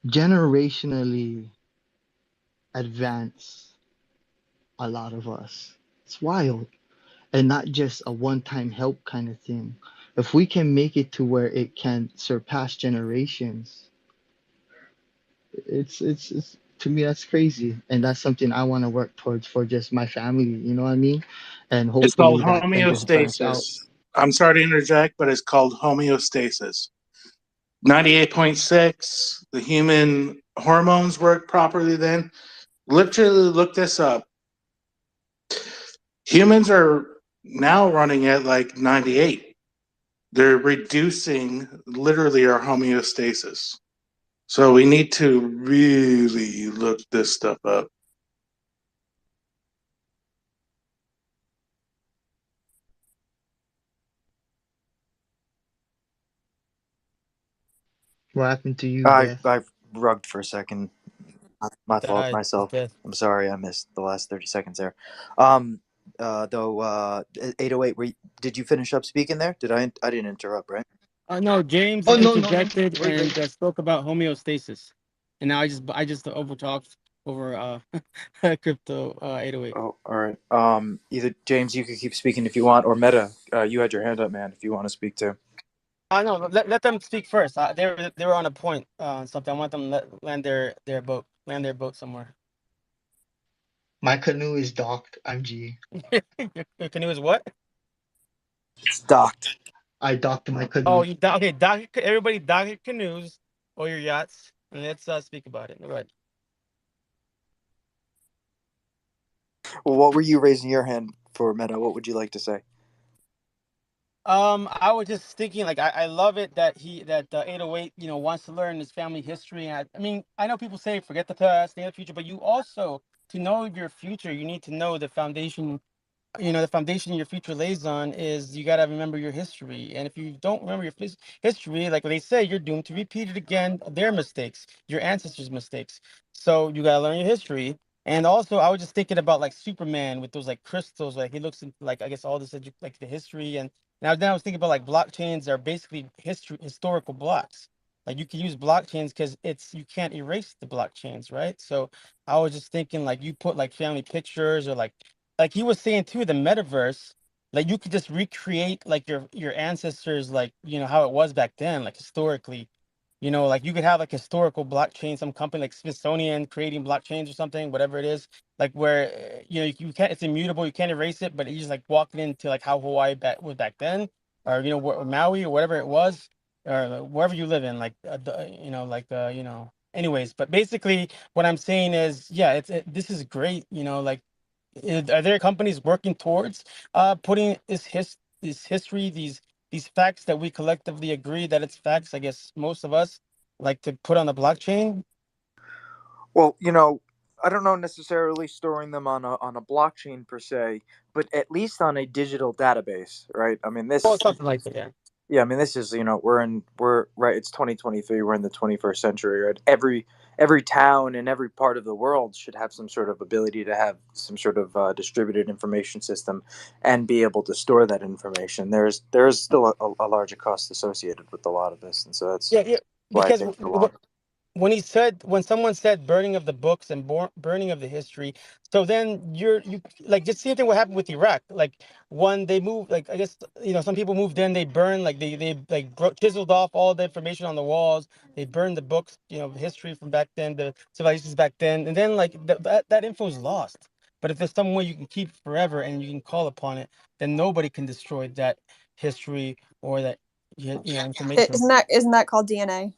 generationally advance a lot of us. It's wild. And not just a one-time help kind of thing. If we can make it to where it can surpass generations, it's to me that's crazy. And that's something I want to work towards for just my family, you know what I mean? And It's called hopefully that can just branch out. homeostasis. I'm sorry to interject, but it's called homeostasis. 98.6, the human hormones work properly then. Literally look this up. Humans are now running at like 98. They're reducing literally our homeostasis. So we need to really look this stuff up. What happened to you, I Death? I rugged for a second. My fault, Died. He's myself. dead. I'm sorry, I missed the last 30 seconds there. Um, though, 808, did you finish up speaking there? I didn't interrupt, right? No, James Oh no, no, no. interjected We're good. and spoke about homeostasis, and now I just overtalked over crypto 808. Oh, all right. Either James, you could keep speaking if you want, or Meta, you had your hand up, man, if you want to speak too. No, let them speak first. They were on a point something. I want them to land their boat somewhere. My canoe is docked. I'm G. Your canoe is what? It's docked. I docked my Oh, canoe. okay. Everybody dock your canoes or your yachts, and let's speak about it. Go ahead. Well, what were you raising your hand for, Meta? What would you like to say? I was just thinking, like, I love it that 808, wants to learn his family history. And I mean, I know people say forget the past, stay in the future, but you also, to know your future, you need to know the foundation your future lays on is you got to remember your history. And if you don't remember your history, like they say, you're doomed to repeat it again, their mistakes, your ancestors' mistakes. So you got to learn your history. And also, I was just thinking about like Superman with those like crystals, like he looks into like I guess all this like the history. And now then I was thinking about like blockchains are basically historical blocks. Like you can use blockchains because you can't erase the blockchains, right? So I was just thinking like you put like family pictures or like he was saying too, the metaverse, like you could just recreate like your ancestors, like how it was back then, like historically. Like you could have like historical blockchain, some company like Smithsonian creating blockchains or something, whatever it is, like where you can't, it's immutable, you can't erase it, but you just like walk into like how Hawaii was back then, or Maui or whatever it was, or wherever you live in, like like anyways, but basically what I'm saying is, yeah, this is great. Like, are there companies working towards putting this history, these facts that we collectively agree that it's facts? I guess most of us like to put on the blockchain. Well, I don't know necessarily storing them on a blockchain per se, but at least on a digital database, right? I mean, Or this something like that. Yeah. yeah, I mean, this is we're right. It's 2023. We're in the 21st century. Right? Every town in every part of the world should have some sort of ability to have some sort of distributed information system, and be able to store that information. There's still a larger cost associated with a lot of this, and so that's Yeah, yeah. why I Because take the long. when someone said burning of the books and burning of the history, so then you like, just same thing what happened with Iraq. Like, when they moved, like, I guess, some people moved in, they burned, like, they like chiseled off all the information on the walls. They burned the books, history from back then, the civilizations back then, and then, like, that info is lost. But if there's some way you can keep it forever and you can call upon it, then nobody can destroy that history or that information. Isn't that called DNA?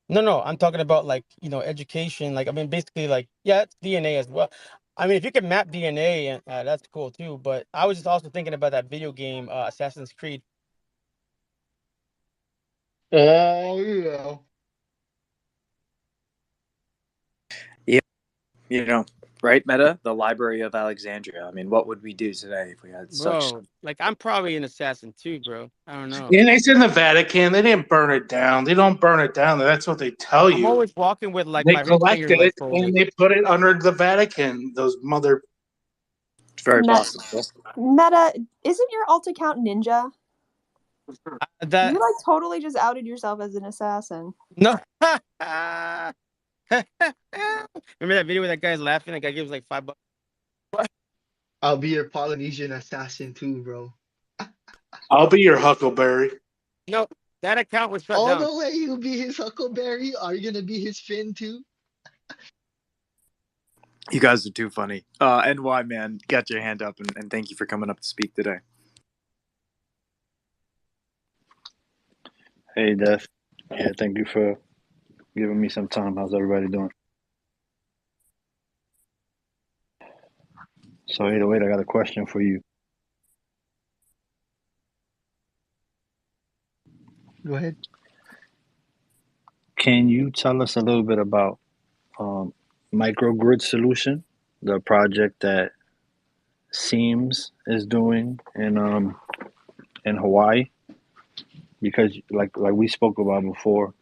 No, no, I'm talking about, like, education. Like, I mean, basically, like, yeah, it's DNA as well. I mean, if you can map DNA, that's cool too. But I was just also thinking about that video game, Assassin's Creed. Oh, yeah. Yeah, right, Meta, the Library of Alexandria. I mean, what would we do today if we had such? Bro, like, I'm probably an assassin too, bro. I don't know. And it's in the Vatican. They didn't burn it down. They don't burn it down. That's what they tell I'm you. always walking with, like, They my ring collect finger, like, it and folded. they put it under the Vatican. Those mother. It's very Met, possible. Meta, isn't your alt account Ninja? You That like totally just outed yourself as an assassin. No. Remember that video where that guy's laughing? That guy gives like $5. I'll be your Polynesian assassin too, bro. I'll be your Huckleberry. No, that account was shut All down. the way you'll be his Huckleberry. Are you gonna be his Finn too? You guys are too funny. NY man, got your hand up, and thank you for coming up to speak today. Hey, Def. Yeah, thank you for giving me some time. How's everybody doing? So, 808, I got a question for you. Go ahead. Can you tell us a little bit about Microgrid Solution, the project that Seams is doing in Hawaii? Because like we spoke about before,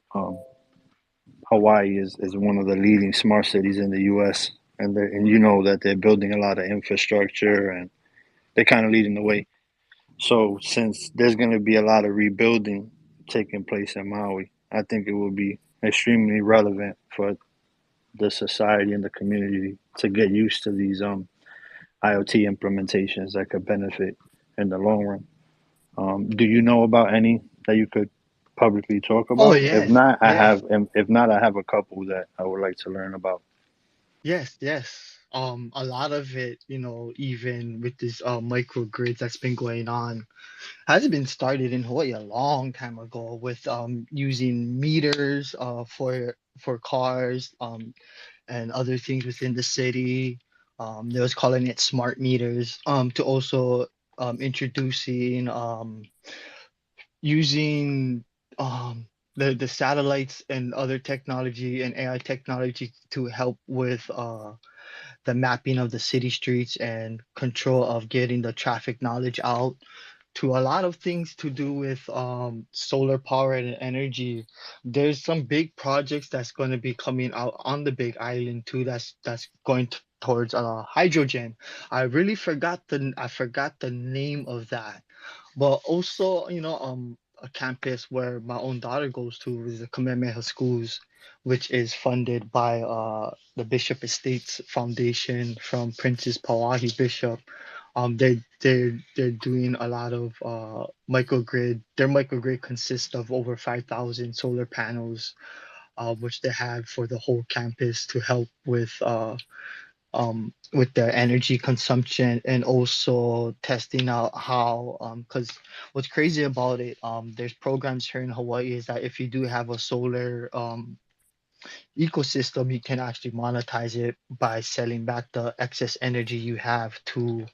Hawaii is one of the leading smart cities in the U.S. and you know that they're building a lot of infrastructure and they're kind of leading the way. So since there's going to be a lot of rebuilding taking place in Maui, I think it will be extremely relevant for the society and the community to get used to these IoT implementations that could benefit in the long run. Do you know about any that you could publicly talk Oh about? If yes, not, yes, I have a couple that I would like to learn about. yes, yes. A lot of it, even with this microgrids that's been going on, has been started in Hawaii a long time ago with using meters for cars and other things within the city. They was calling it smart meters. To also introducing using the satellites and other technology and AI technology to help with the mapping of the city streets and control of getting the traffic knowledge out to a lot of things to do with solar power and energy. There's some big projects that's going to be coming out on the Big Island too. That's going towards hydrogen. I forgot the name of that, but also a campus where my own daughter goes to is the Kamehameha Schools, which is funded by the Bishop Estates Foundation from Princess Pauahi Bishop. They're doing a lot of microgrid. Their microgrid consists of over 5,000 solar panels, which they have for the whole campus to help with their energy consumption and also testing out how because what's crazy about it, there's programs here in Hawaii is that if you do have a solar ecosystem, you can actually monetize it by selling back the excess energy you have to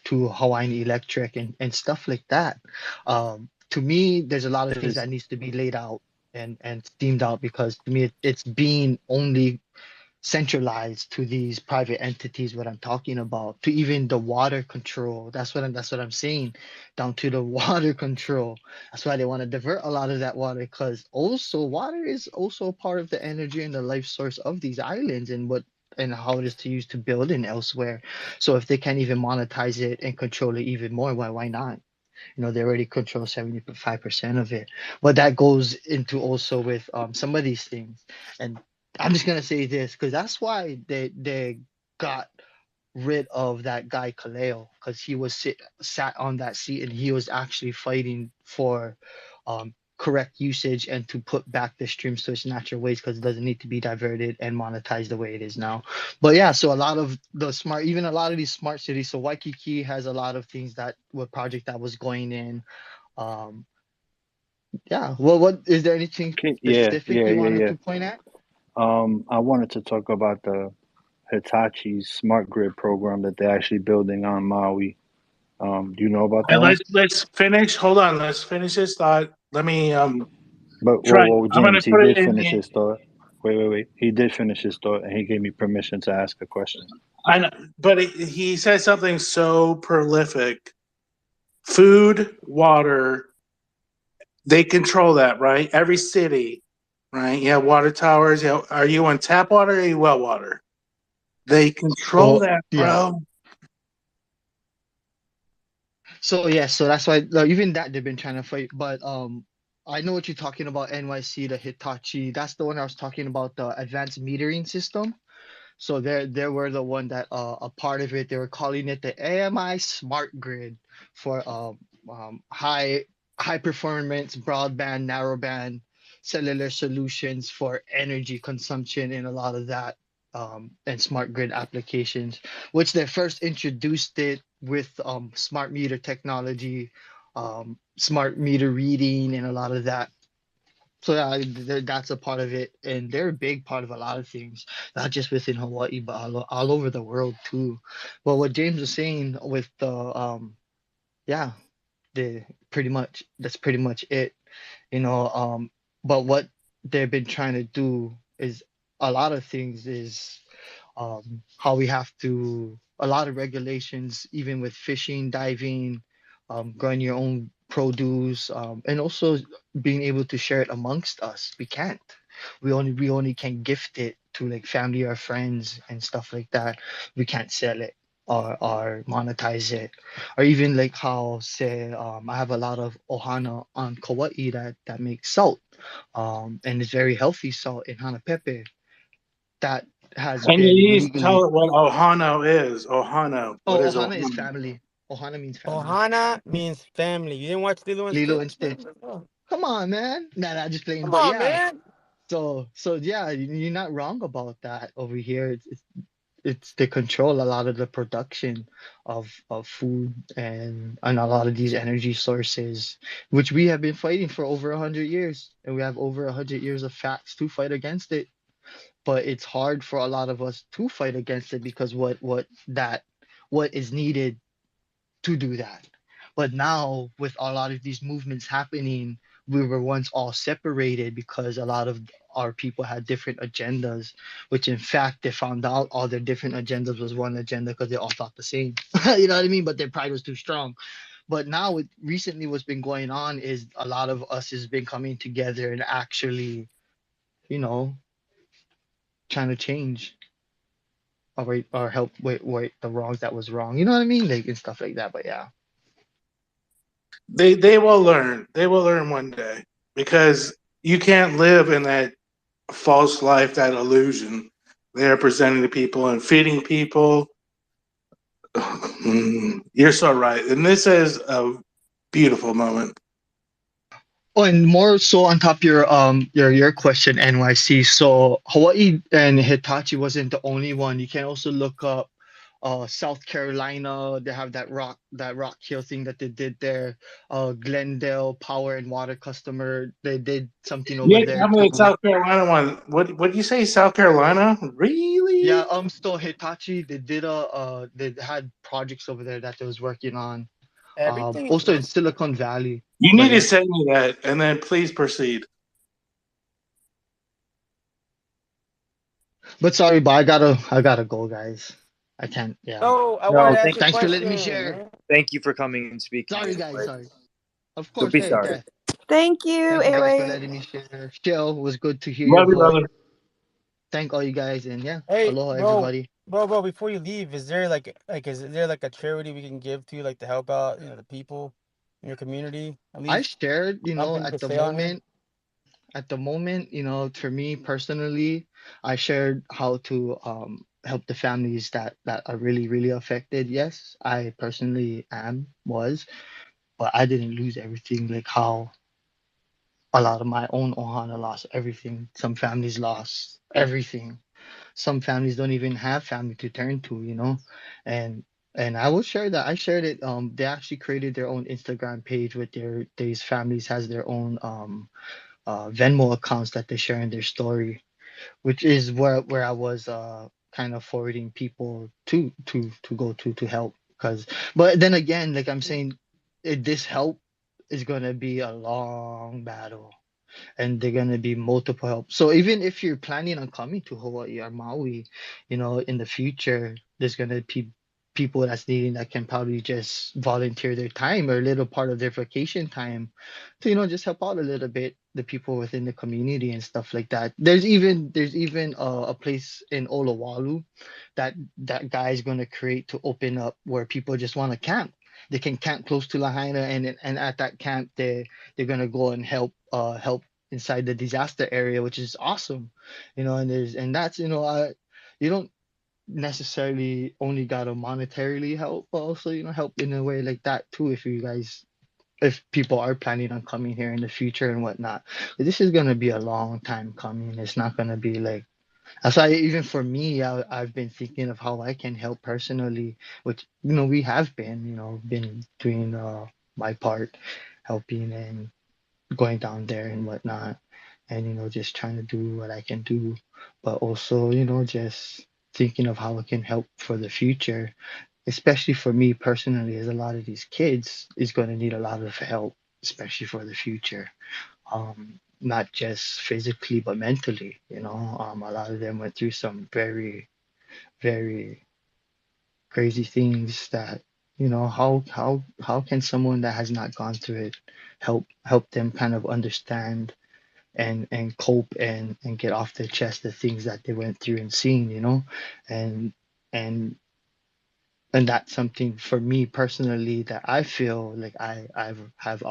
Hawaiian Electric and stuff like that. To me, there's a lot of things Is that needs to be laid out and steamed out, because to me it's being only centralized to these private entities. What I'm talking about, to even the water control. That's what I'm saying, down to the water control. That's why they want to divert a lot of that water, because also water is also part of the energy and the life source of these islands, and how it is to use to build in elsewhere. So if they can't even monetize it and control it even more, why not? They already control 75% of it. But that goes into also with some of these things. And I'm just gonna say this, because that's why they got rid of that guy Kaleo, because he was sat on that seat, and he was actually fighting for correct usage and to put back the streams to its natural ways, because it doesn't need to be diverted and monetized the way it is now. But yeah, so a lot of the smart, even a lot of these smart cities. So Waikiki has a lot of things that were project that was going in. Um, yeah. Well, what is there anything okay, yeah, specific yeah, you yeah, wanted yeah. to point at? I wanted to talk about the Hitachi's smart grid program that they're actually building on Maui. Do you know about that And one? let's finish. Hold on. Let's finish this thought. Let me But try. whoa, I'm gonna James, he put it did in finish the. his thought. Wait. He did finish his thought, and he gave me permission to ask a question. I know, but he said something so prolific. Food, water, they control that, right? Every city, right? You have water towers. Are you on tap water or are you well water? They control So that, yeah. bro. So yeah, so that's why, like, even that they've been trying to fight. But I know what you're talking about. NYC, the Hitachi. That's the one I was talking about. The advanced metering system. So they were the one that a part of it. They were calling it the AMI Smart Grid for high performance broadband, narrowband cellular solutions for energy consumption and a lot of that, and smart grid applications, which they first introduced it with smart meter technology, smart meter reading, and a lot of that. So yeah, that's a part of it, and they're a big part of a lot of things, not just within Hawaii, but all over the world too. Well, what James was saying with the yeah, the pretty much that's pretty much it, you know. But what they've been trying to do is a lot of things is how we have to a lot of regulations, even with fishing, diving, growing your own produce, and also being able to share it amongst us. We can't. We only can gift it to like family or friends and stuff like that. We can't sell it or monetize it, or even like how say I have a lot of ohana on Kauai that makes salt, and it's very healthy salt in Hanapepe that has And you been need to tell legally. it what Ohano is. Ohano. What Oh, is Ohana is Ohano? family. Ohana means family. Ohana means family. You didn't watch Lilo and Lilo and Stitch, Stitch. man? Oh, Come on, man. Nah, just playing. come But on, yeah, man. so yeah, you're not wrong about that over here. It's they control a lot of the production of food and a lot of these energy sources, which we have been fighting for over 100 years, and we have over 100 years of facts to fight against it. But it's hard for a lot of us to fight against it, because what is needed to do that. But now, with a lot of these movements happening, we were once all separated because a lot of our people had different agendas, which in fact they found out all their different agendas was one agenda because they all thought the same. You know what I mean? But their pride was too strong. But now, recently, what's been going on is a lot of us has been coming together and actually, you know, trying to change or help with the wrongs that was wrong. You know what I mean? Like and stuff like that. But yeah. They will learn. They will learn one day because you can't live in that false life, that illusion they're presenting to people and feeding people. You're so right. And this is a beautiful moment. Oh, and more so on top of your question, NYC. So Hawaii and Hitachi wasn't the only one. You can also look up South Carolina, they have that Rock Hill thing that they did there. Glendale Power and Water customer, they did something over Yeah, there tell me the too. South Carolina one. What did you say? South Carolina? Yeah, Really? so Hitachi, they had projects over there that they was working on. Everything. Also in Silicon Valley. You But need to yeah. send me that, and then please proceed. But sorry, but I gotta go, guys. I can't. Yeah. No, I wanted No, to ask thank you a Thanks for you. letting me question, share. man. Thank you for coming and speaking Sorry, guys. anyway. Sorry. Of Don't course. be Hey, sorry. yeah. Thank you, Thank you guys for Eric. letting me share. Shell, was good to hear your Love you, voice. brother. Thank all you guys, and yeah, Hey, aloha, bro, everybody. bro, before you leave, is there is there like a charity we can give to, like to help out, the people in your community? At I least shared, something you could say on here. at the moment, for me personally, I shared how to help the families that are really, really affected. Yes, I personally was, but I didn't lose everything like how a lot of my own ohana lost everything. Some families lost everything. Some families don't even have family to turn to. And I will share that. I shared it. They actually created their own Instagram page with these families has their own Venmo accounts that they share in their story, which is where I was kind of forwarding people to go to help. But then again, like I'm saying, this help is gonna be a long battle, and they're gonna be multiple help. So even if you're planning on coming to Hawaii or Maui, in the future, there's gonna be people that's needing that can probably just volunteer their time or a little part of their vacation time to just help out a little bit the people within the community and stuff like that. There's even a place in Olowalu that guy is going to create to open up where people just want to camp. They can camp close to Lahaina, and at that camp they're going to go and help inside the disaster area, which is awesome. And that's you don't necessarily only gotta monetarily help, but also help in a way like that too, if people are planning on coming here in the future and whatnot. This is gonna be a long time coming. It's not gonna be like, that's why even for me, I've been thinking of how I can help personally, which we have been doing my part, helping and going down there and whatnot, and just trying to do what I can do, but also just thinking of how I can help for the future, especially for me personally, as a lot of these kids is going to need a lot of help, especially for the future. Not just physically but mentally. A lot of them went through some very, very crazy things that how can someone that has not gone through it help them kind of understand and cope and get off their chest the things that they went through and seen, and and and that's something for me personally that I feel like I have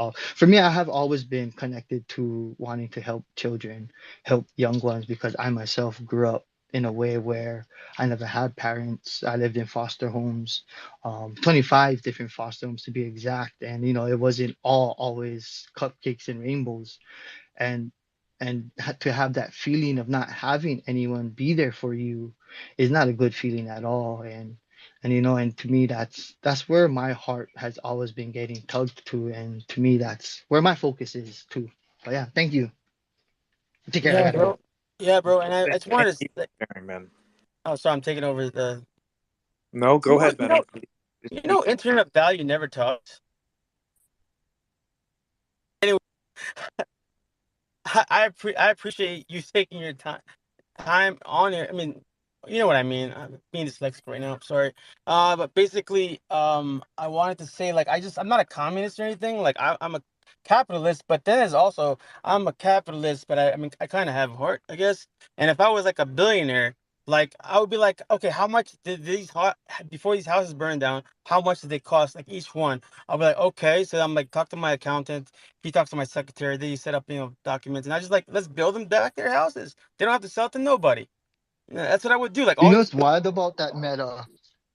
always been connected to wanting to help children, help young ones, because I myself grew up in a way where I never had parents. I lived in foster homes, 25 different foster homes to be exact, and it wasn't all always cupcakes and rainbows, and to have that feeling of not having anyone be there for you is not a good feeling at all. And to me, that's where my heart has always been getting tugged to, and to me that's where my focus is too. But yeah, thank you. Take care. I Yeah, gotta go. bro. Yeah, bro. And I just Thank wanted to. you for sharing, man. Oh, sorry, I'm taking over the. No, You go know, ahead, man. internet value never talks. Anyway, I appreciate you taking your time on it. I mean, you know what I mean. I'm being dyslexic right now. I'm sorry. But basically, I wanted to say, like, I'm not a communist or anything. Like, I'm a capitalist, but then there's also I'm a capitalist, but I mean, I kind of have heart, I guess. And if I was like a billionaire, like, I would be like, okay, how much did before these houses burned down? How much did they cost? Like each one. I'll be like, okay. So I'm like, talk to my accountant. He talks to my secretary. They set up, documents, and I just like, let's build them back their houses. They don't have to sell to nobody. Yeah, that's what I would do. Like You all know these. what's wild about that, Meta?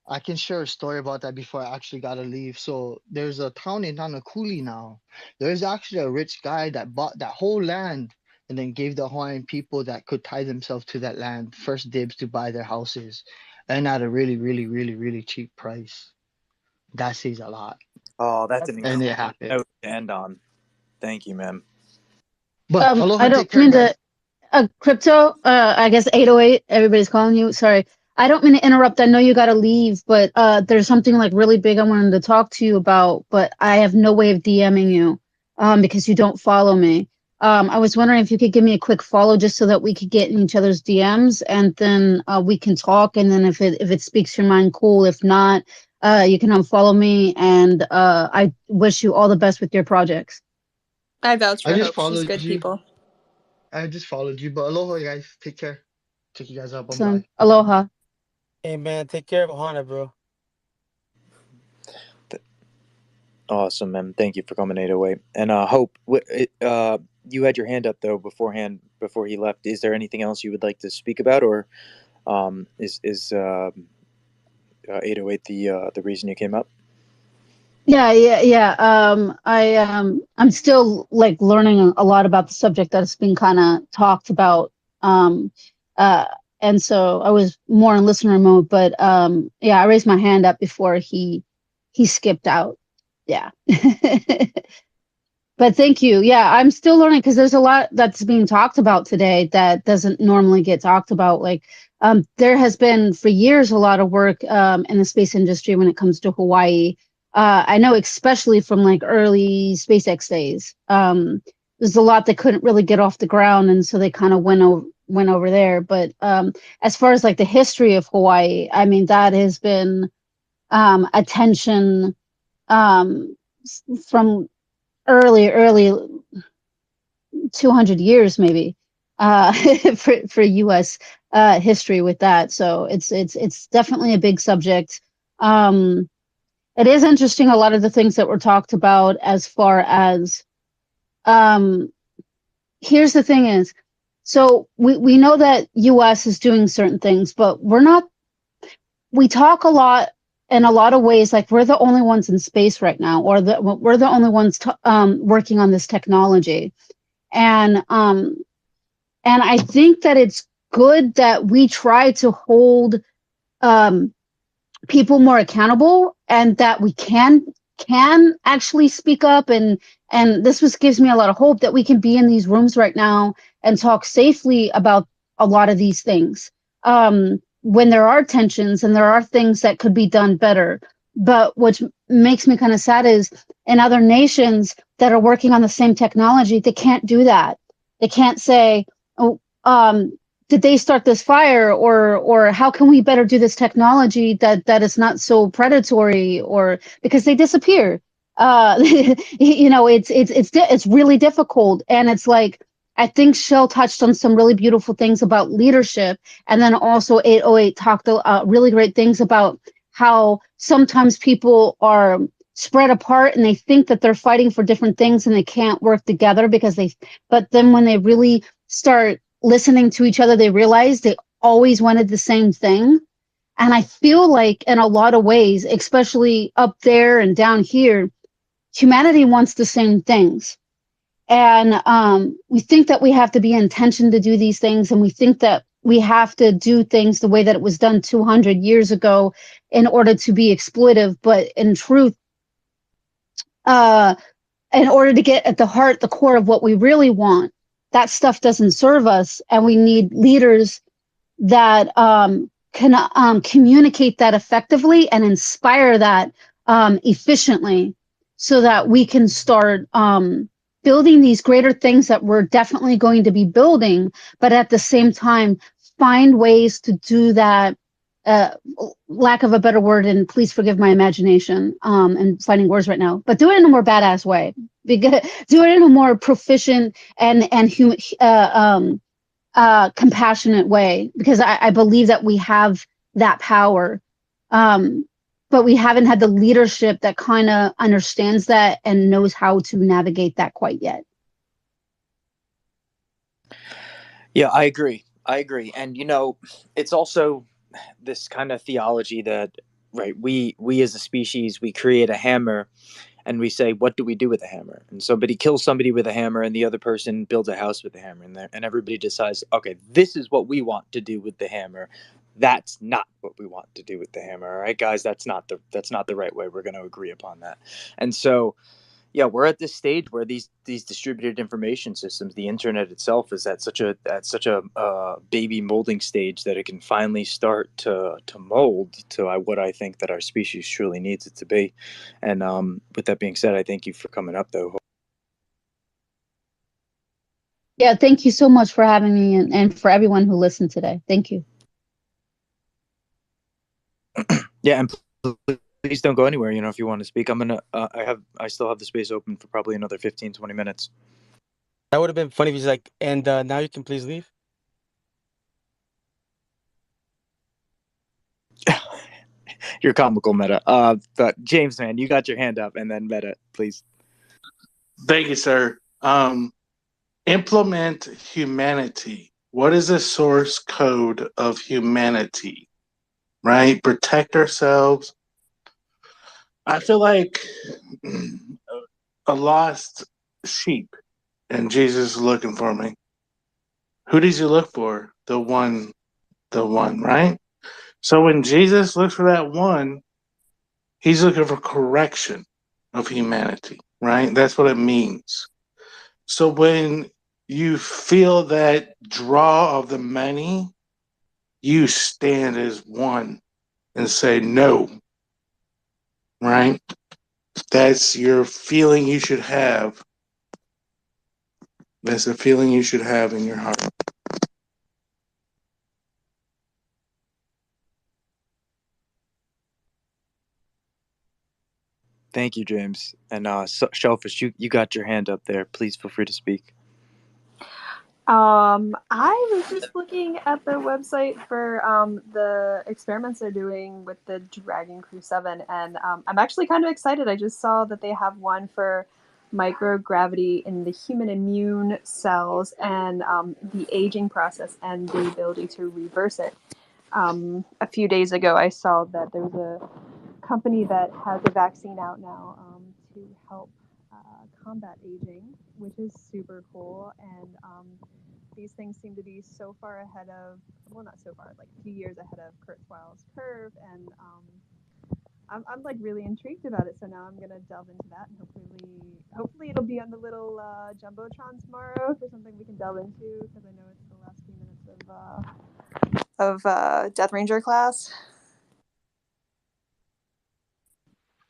I can share a story about that before I actually gotta leave. So there's a town in Nanakuli now. There's actually a rich guy that bought that whole land and then gave the Hawaiian people that could tie themselves to that land first dibs to buy their houses. and at a really, really, really, really cheap price. That says a lot, Oh, that's an and it incredible happened. note to end on. Thank you, man. But aloha, I take don't care, mean to guys. crypto, I guess 808, everybody's calling you. Sorry. I don't mean to interrupt. I know you got to leave, but there's something like really big I wanted to talk to you about, but I have no way of DMing you because you don't follow me. I was wondering if you could give me a quick follow just so that we could get in each other's DMs and then we can talk. And then if it speaks your mind, cool. If not, you can unfollow me. And I wish you all the best with your projects. I vouch I for just Hope. She's followed good you. people. I just followed you. But aloha, guys. Take care. Check you guys out. Bye So, bye. aloha. Hey man, take care of Ohana, bro. Awesome, man. Thank you for coming 808. And Hope, you had your hand up though beforehand before he left. Is there anything else you would like to speak about, or is 808 the reason you came up? Yeah. I'm still like learning a lot about the subject that's been kind of talked about. Um, uh, and so I was more in listener mode, but yeah, I raised my hand up before he skipped out. Yeah. But thank you. Yeah, I'm still learning because there's a lot that's being talked about today that doesn't normally get talked about. Like, there has been for years a lot of work in the space industry when it comes to Hawaii. I know, especially from like early SpaceX days. There's a lot that couldn't really get off the ground, and so they kind of went over there. But as far as like the history of Hawaii, I mean, that has been attention from early 200 years maybe for US history with that. So it's definitely a big subject. It is interesting a lot of the things that were talked about as far as here's the thing is, so we know that US is doing certain things, but we talk a lot in a lot of ways like we're the only ones in space right now, or we're the only ones working on this technology. And I think that it's good that we try to hold um, people more accountable, and that we can actually speak up, and this was gives me a lot of hope that we can be in these rooms right now and talk safely about a lot of these things when there are tensions and there are things that could be done better. But what makes me kind of sad is in other nations that are working on the same technology, they can't do that. They can't say, oh, did they start this fire, or how can we better do this technology that is not so predatory, or because they disappear. It's really difficult, and it's like I think Shell touched on some really beautiful things about leadership, and then also 808 talked really great things about how sometimes people are spread apart and they think that they're fighting for different things and they can't work together but then when they really start listening to each other, they realize they always wanted the same thing. And I feel like in a lot of ways, especially up there and down here, humanity wants the same things. And we think that we have to be intention to do these things, and we think that we have to do things the way that it was done 200 years ago in order to be exploitive. But in truth, in order to get at the core of what we really want, that stuff doesn't serve us, and we need leaders that can communicate that effectively and inspire that efficiently, so that we can start building these greater things that we're definitely going to be building, but at the same time find ways to do that, uh, lack of a better word, and please forgive my imagination and finding words right now, but do it in a more badass way. Do it in a more proficient and human, compassionate way, because I believe that we have that power, but we haven't had the leadership that kind of understands that and knows how to navigate that quite yet. Yeah, I agree. And it's also this kind of theology that, right, we as a species, we create a hammer and we say, what do we do with a hammer? And somebody kills somebody with a hammer, and the other person builds a house with a hammer in there, and everybody decides, okay, this is what we want to do with the hammer. That's not what we want to do with the hammer. All right, guys, that's not the right way. We're going to agree upon that. And so, yeah, we're at this stage where these distributed information systems, the internet itself, is at such a baby molding stage that it can finally start to mold to what I think that our species truly needs it to be. And with that being said, I thank you for coming up, though. Yeah, thank you so much for having me and for everyone who listened today. Thank you. Yeah, and please don't go anywhere. If you want to speak, I still have the space open for probably another 15, 20 minutes. That would have been funny if he's like, and now you can please leave. You're comical, Meta. But James, man, you got your hand up, and then Meta, please. Thank you, sir. Implement humanity. What is the source code of humanity? Right? Protect ourselves. I feel like a lost sheep, and Jesus is looking for me. Who does he look for? The one, right? So when Jesus looks for that one, he's looking for correction of humanity, right? That's what it means. So when you feel that draw of the many, you stand as one and say no, right? That's your feeling you should have. That's the feeling you should have in your heart. Thank you, James. And Shellfish, you got your hand up there. Please feel free to speak. I was just looking at the website for the experiments they're doing with the Dragon Crew 7, and I'm actually kind of excited. I just saw that they have one for microgravity in the human immune cells and the aging process and the ability to reverse it. A few days ago, I saw that there's a company that has a vaccine out now to help combat aging, which is super cool. And these things seem to be so far ahead of, well, not so far, like a few years ahead of Kurzweil's curve. And I'm like really intrigued about it. So now I'm gonna delve into that, and hopefully it'll be on the little jumbotron tomorrow for something we can delve into, because I know it's the last few minutes of Death Ranger class.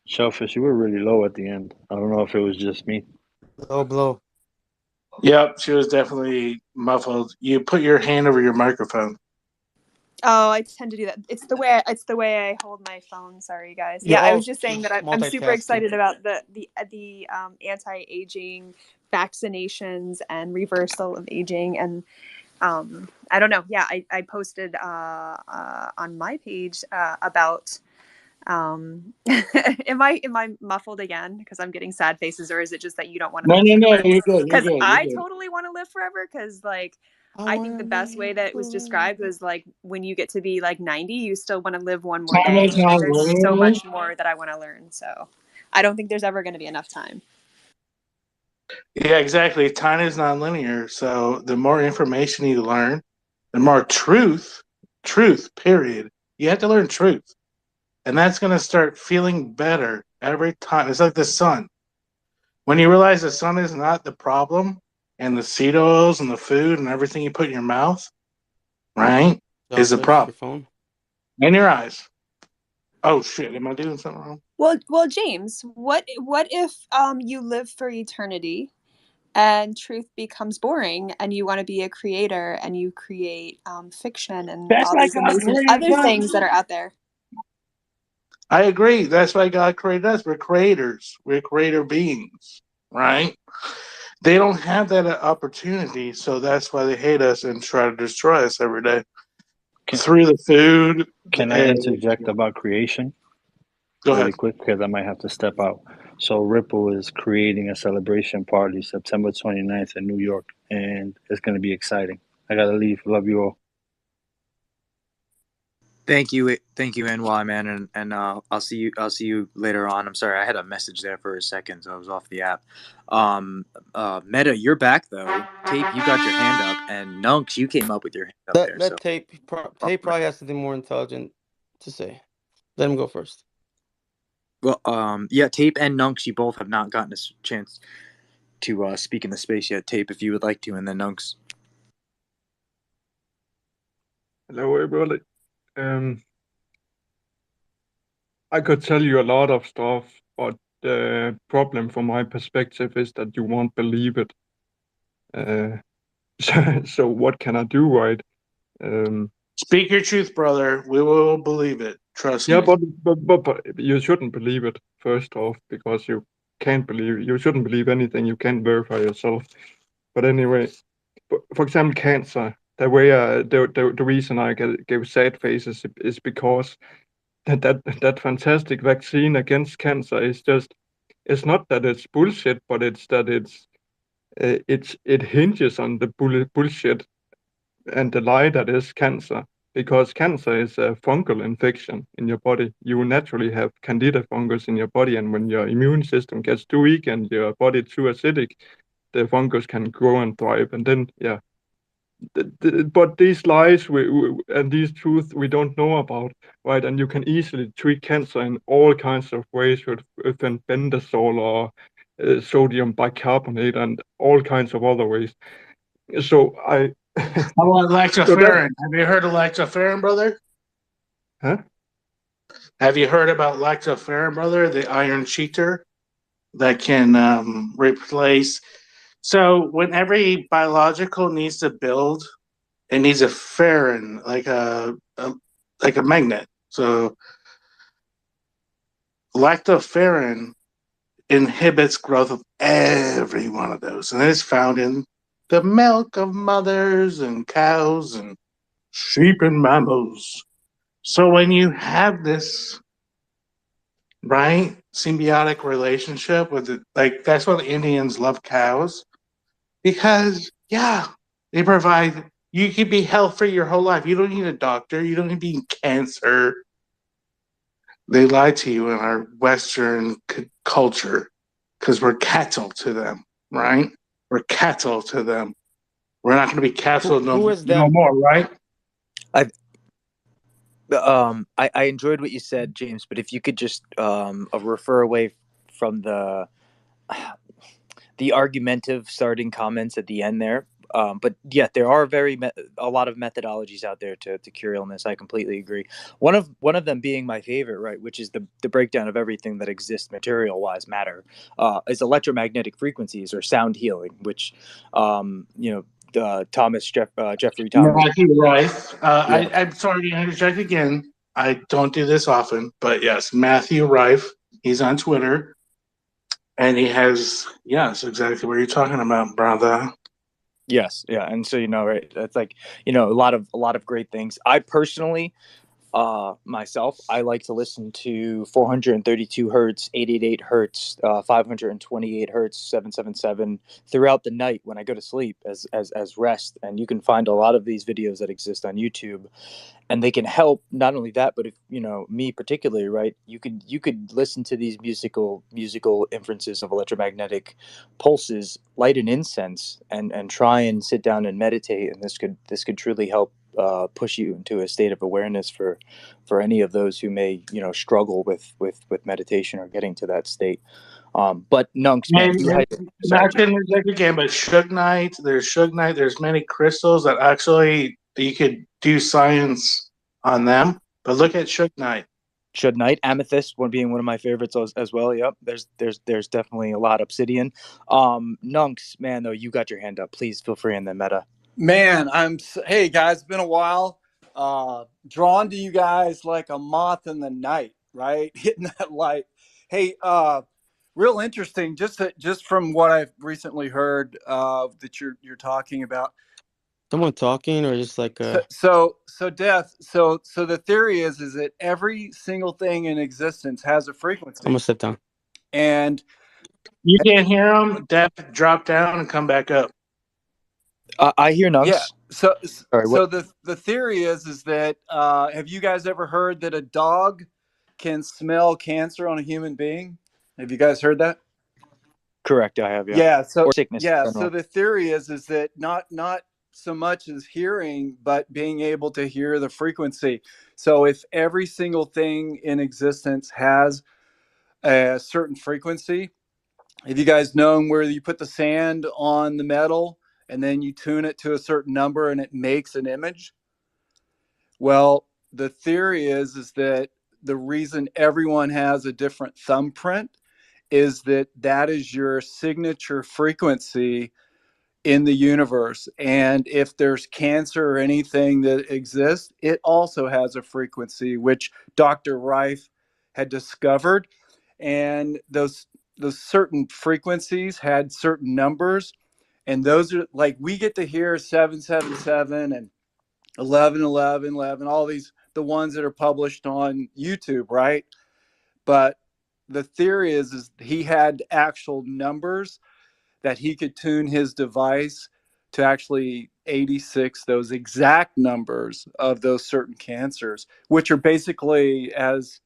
Shellfish, you were really low at the end. I don't know if it was just me. Low blow. Yep, she was definitely muffled. You put your hand over your microphone. Oh, I tend to do that. It's the way I hold my phone. Sorry, guys. You're Yeah, I all was just saying that I'm super multitasking. excited about the anti-aging vaccinations and reversal of aging. And I don't know. Yeah, I posted on my page about am I muffled again because I'm getting sad faces, or is it just that you don't want to No, live no, no, forever? you're good. You're Because good. I You're good. totally want to live forever, because like I I want think the to best way that it was described was like when you get to be like 90, you still want to live one more Time day. is not There's so linear. much more that I want to learn. So I don't think there's ever going to be enough time. Yeah, exactly. Time is not linear. So the more information you learn, the more truth, period. You have to learn truth. And that's going to start feeling better every time. It's like the sun. When you realize the sun is not the problem, and the seed oils and the food and everything you put in your mouth, right, is the Selfish, your problem. phone. And your eyes. Oh, shit. Am I doing something wrong? Well, James, what if you live for eternity and truth becomes boring, and you want to be a creator and you create fiction and That's all why these God amazing created other us. things that are out there? I agree. That's why God created us. We're creators. We're creator beings, right? They don't have that opportunity, so that's why they hate us and try to destroy us every day through the food. Can I interject about creation Go really ahead. quick? Because I might have to step out. So Ripple is creating a celebration party September 29th in New York, and it's going to be exciting. I got to leave. Love you all. Thank you, NY man, and I'll see you later on. I'm sorry, I had a message there for a second, so I was off the app. Meta, you're back though. Tape, you got your hand up, and Nunks, you came up with your hand up there. Let So Tape probably has something more intelligent to say. Let him go first. well, yeah, Tape and Nunks, you both have not gotten a chance to speak in the space yet. Tape, if you would like to, and then Nunks. Hello, everybody. I could tell you a lot of stuff, but the problem from my perspective is that you won't believe it. So what can I do, right? Speak your truth, brother. We will believe it. Trust Yeah, me. but you shouldn't believe it first off, because you shouldn't believe anything you can't verify yourself. But anyway, for example, cancer. The way the reason I gave sad faces is because that fantastic vaccine against cancer is just, it's not that it's bullshit, but it's that it hinges on the bullshit and the lie that is cancer. Because cancer is a fungal infection in your body. You naturally have candida fungus in your body, and when your immune system gets too weak and your body too acidic, the fungus can grow and thrive. And then, yeah. But these lies and these truths we don't know about, right? And you can easily treat cancer in all kinds of ways with bendazole or sodium bicarbonate and all kinds of other ways. So I. How about lactoferrin? Have you heard of lactoferrin, brother? Huh? Have you heard about lactoferrin, brother? The iron cheater that can replace. So when every biological needs to build, it needs a ferrin, like a magnet. So lactoferrin inhibits growth of every one of those, and it's found in the milk of mothers and cows and sheep and mammals. So when you have this right symbiotic relationship with it, like that's why the Indians love cows, because yeah, they provide, you could be healthy your whole life. You don't need a doctor, you don't need to be in cancer. They lie to you in our Western culture because we're cattle to them, right? We're cattle to them. We're not going to be cattle Who is no them? more, right? I enjoyed what you said, James, but if you could just refer away from the argumentative starting comments at the end there. But yeah, there are a lot of methodologies out there to cure illness. I completely agree. One of them being my favorite, right, which is the breakdown of everything that exists material wise, matter, is electromagnetic frequencies or sound healing, which Jeffrey Thomas. Matthew Rife. Yeah. I'm sorry to interject again. I don't do this often, but yes, Matthew Rife. He's on Twitter, and he has, yes, exactly what you're talking about, brother. Yes, yeah, and so right, that's like a lot of great things. I personally, myself, I like to listen to 432 hertz, 888 hertz, 528 hertz, 777 throughout the night when I go to sleep as rest. And you can find a lot of these videos that exist on YouTube, and they can help. Not only that, but if me particularly, right, you could listen to these musical inferences of electromagnetic pulses, light an incense, and try and sit down and meditate, and this could truly help push you into a state of awareness for any of those who may struggle with meditation or getting to that state. But Nunks, man, And you had sorry, not to interject again, but there's Suge Knight, there's many crystals that actually you could do science on them. But look at Suge Knight. Should Knight, amethyst, one being one of my favorites as well. Yep, there's definitely a lot. Obsidian. Nunks, man, though, you got your hand up. Please feel free in the meta. Man, hey guys, it's been a while. Drawn to you guys like a moth in the night, right? Hitting that light. Hey, real interesting. Just from what I've recently heard that you're talking about. Someone talking, or just like So Death. So the theory is that every single thing in existence has a frequency. I'm gonna sit down. And you can't hear them. Drop down and come back up. I hear Nunks. Yeah. So Sorry, what? so the theory is that have you guys ever heard that a dog can smell cancer on a human being? Have you guys heard that? Correct, I have, yeah. Yeah, so Or sickness in yeah, so general. the theory is that not so much as hearing, but being able to hear the frequency. So if every single thing in existence has a certain frequency, have you guys known where you put the sand on the metal and then you tune it to a certain number and it makes an image? Well, the theory is that the reason everyone has a different thumbprint is that that is your signature frequency in the universe. And if there's cancer or anything that exists, it also has a frequency, which Dr. Reif had discovered. And those certain frequencies had certain numbers. And those are like we get to hear 777 and 11, 11, 11, all these, the ones that are published on YouTube, right? But the theory is he had actual numbers that he could tune his device to actually 86 those exact numbers of those certain cancers, which are basically, as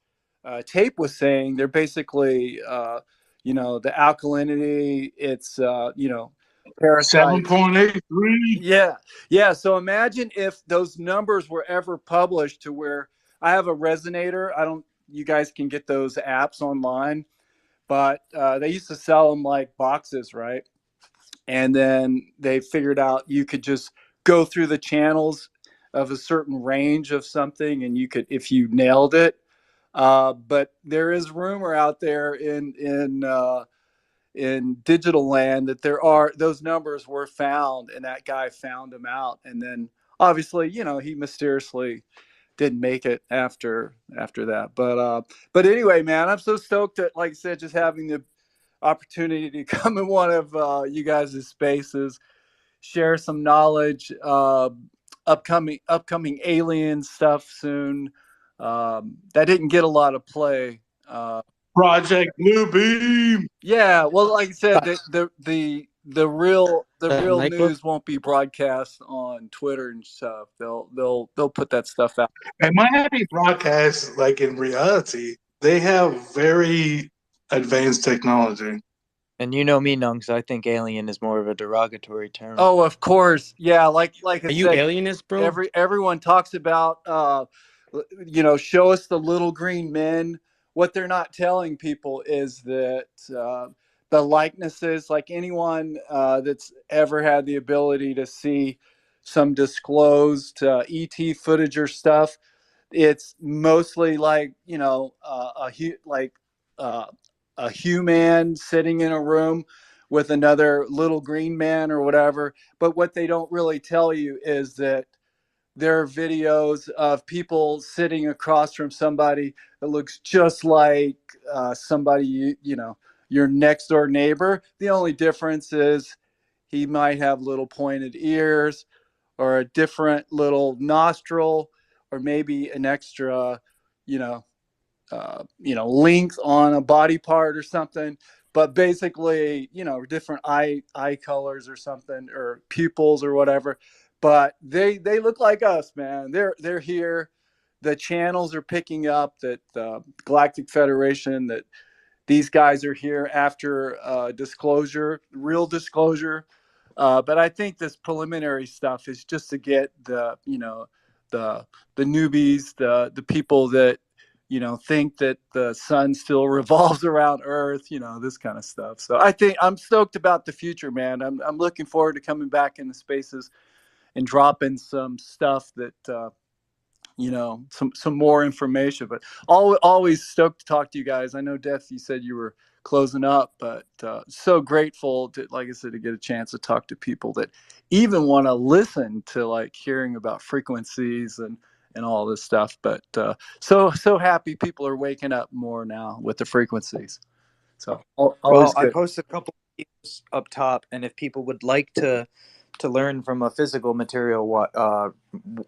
Tape was saying, they're basically, the alkalinity, it's, parasites. 7.83. Yeah. Yeah. So imagine if those numbers were ever published to where I have a resonator. I don't, you guys can get those apps online, but they used to sell them like boxes, right? And then they figured out you could just go through the channels of a certain range of something and you could, if you nailed it. But there is rumor out there in digital land that there are those numbers were found and that guy found them out, and then obviously he mysteriously didn't make it after that. But anyway, man, I'm so stoked that, like I said, just having the opportunity to come in one of you guys' spaces, share some knowledge, upcoming alien stuff soon, that didn't get a lot of play. Project Blue Beam. Yeah, well, like I said, the real Michael. news won't be broadcast on Twitter and stuff. They'll put that stuff out. And Miami broadcasts, like in reality, they have very advanced technology. And you know me, Nunks, I think alien is more of a derogatory term. Oh, of course, yeah. Like I Are you said, alienist, bro? everyone talks about show us the little green men. What they're not telling people is that the likenesses, like anyone that's ever had the ability to see some disclosed ET footage or stuff, it's mostly like uh, a human sitting in a room with another little green man or whatever. But what they don't really tell you is that there are videos of people sitting across from somebody that looks just like somebody your next door neighbor. The only difference is he might have little pointed ears or a different little nostril or maybe an extra you know length on a body part or something. But basically, different eye colors or something, or pupils or whatever. But they look like us, man. They're here. The channels are picking up that Galactic Federation, that these guys are here after disclosure, real disclosure. But I think this preliminary stuff is just to get the the newbies, the people that think that the sun still revolves around Earth, this kind of stuff. So I think I'm stoked about the future, man. I'm looking forward to coming back into spaces and dropping some stuff that some more information. But always stoked to talk to you guys. I know, Death, you said you were closing up, but so grateful to, like I said, to get a chance to talk to people that even want to listen to, like, hearing about frequencies and all this stuff. But so happy people are waking up more now with the frequencies. So Well, always I good. posted a couple of videos up top, and if people would like to learn from a physical material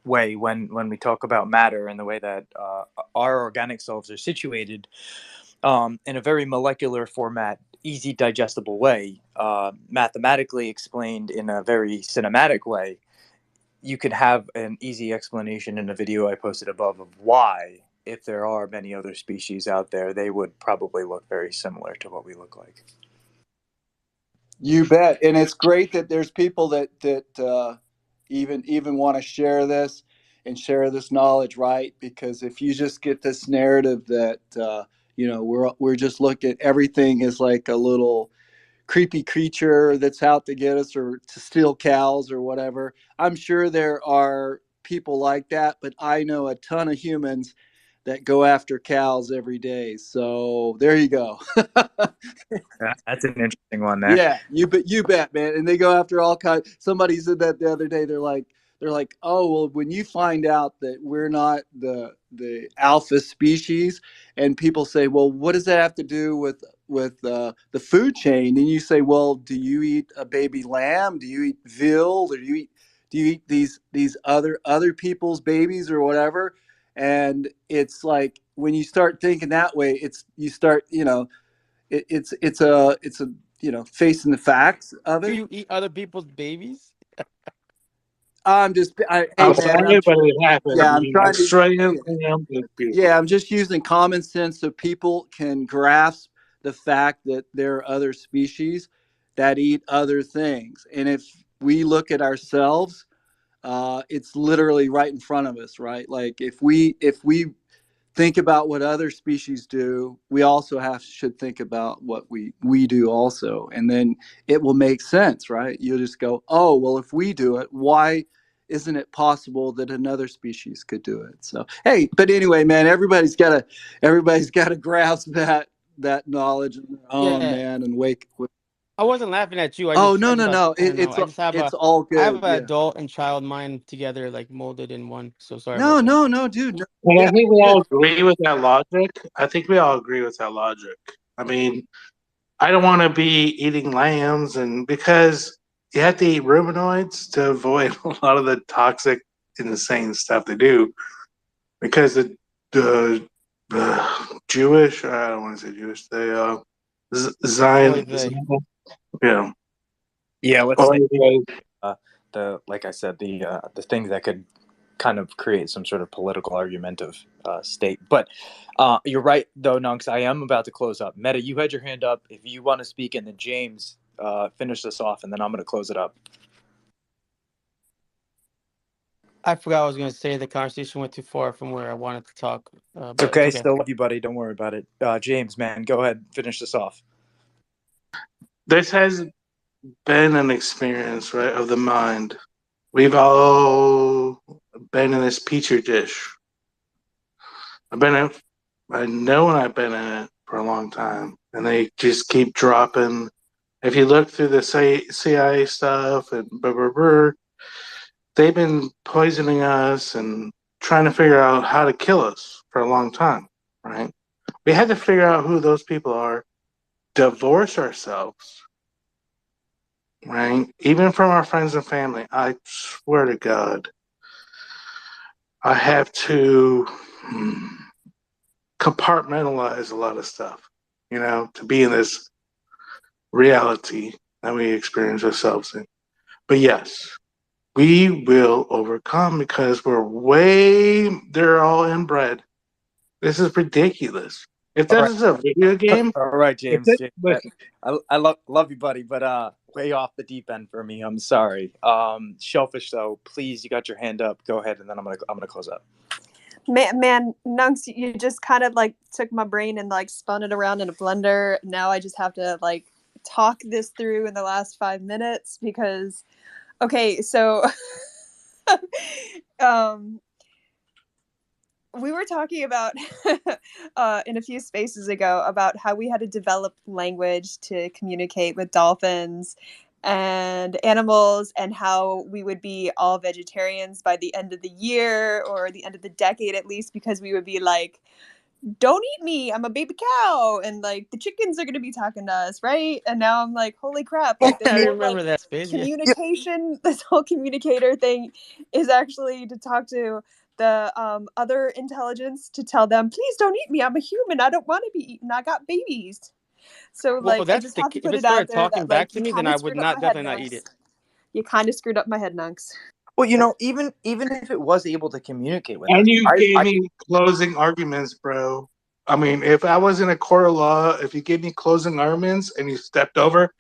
way when we talk about matter and the way that our organic selves are situated, in a very molecular format, easy digestible way, mathematically explained in a very cinematic way, you could have an easy explanation in a video I posted above of why, if there are many other species out there, they would probably look very similar to what we look like. You bet, and it's great that there's people that even want to share this and share this knowledge, right? Because if you just get this narrative that we're just looking at everything as like a little creepy creature that's out to get us or to steal cows or whatever, I'm sure there are people like that, but I know a ton of humans that go after cows every day. So there you go. That's an interesting one there. Yeah, you bet, man. And they go after all kinds. Somebody said that the other day. They're like, oh well, when you find out that we're not the alpha species, and people say, well, what does that have to do with the food chain? And you say, well, do you eat a baby lamb? Do you eat veal? Or do you eat these other people's babies or whatever? And it's like when you start thinking that way, you start it's a facing the facts of Do it. you eat other people's babies? Hey I'll man, say it, but it happened. I yeah, I'm mean, trying to, Australian lamb is beautiful. yeah, I'm just using common sense so people can grasp the fact that there are other species that eat other things. And if we look at ourselves, it's literally right in front of us, right? Like if we think about what other species do, we also should think about what we do also, and then it will make sense, right? You'll just go, oh well, if we do it, why isn't it possible that another species could do it? So hey, but anyway, man, everybody's got to grasp that knowledge on their own, Yeah. man, and I wasn't laughing at you. I oh just no I just no thought no, I don't know. it's all I have good, an yeah. adult and child mind together, like molded in one. So sorry about No that. no no dude, no, And I yeah, think we good. all agree with that logic. I think we all agree with that logic. I mean, I don't want to be eating lambs, and because you have to eat ruminoids to avoid a lot of the toxic, insane stuff they do. Because the Jewish, I don't want to say Jewish, the Oy Zion, vey. yeah. Yeah, let's Or stay the like I said, the things that could kind of create some sort of political argumentative state. But you're right, though, Nunks. I am about to close up. Meta, you had your hand up. If you want to speak, and then James finish this off, and then I'm going to close it up. I forgot what I was going to say. The conversation went too far from where I wanted to talk, It's but it's okay. okay. Still love you, buddy. Don't worry about it. James, man, go ahead. Finish this off. this has been an experience, right, of the mind. We've all been in this petri dish. I've been in, I know, and I've been in it for a long time, and they just keep dropping. If you look through the CIA stuff and blah, blah, blah, they've been poisoning us and trying to figure out how to kill us for a long time, right? We had to figure out who those people are, divorce ourselves, right? Even from our friends and family. I swear to God, I have to compartmentalize a lot of stuff, to be in this reality that we experience ourselves in. But yes, we will overcome because they're all inbred. This is ridiculous. If All this right. is a video game, All right, if James. it, James, listen, I love you, buddy, but way off the deep end for me. I'm sorry. Shellfish, though, please, you got your hand up. Go ahead, and then I'm gonna close up. Man, Nunks, you just kind of like took my brain and like spun it around in a blender. Now I just have to like talk this through in the last 5 minutes because, okay, so um, we were talking about in a few spaces ago about how we had to develop language to communicate with dolphins and animals, and how we would be all vegetarians by the end of the year or the end of the decade at least, because we would be like, don't eat me, I'm a baby cow, and like the chickens are going to be talking to us, right? And now I'm like, holy crap, like this I whole like remember that space. Yeah. communication, this whole communicator thing is actually to talk to the other intelligence, to tell them, please don't eat me, I'm a human, I don't want to be eaten, I got babies. So Well, like I that's just the. have to If put it it out started there talking that back like to you me, then kind I of would screwed up not my head, definitely not eat Nunks. it. You kind of screwed up my head, Nunks. Well, even if it was able to communicate with us, And you gave me closing arguments, bro. I mean, if I was in a court of law, if you gave me closing arguments and you stepped over,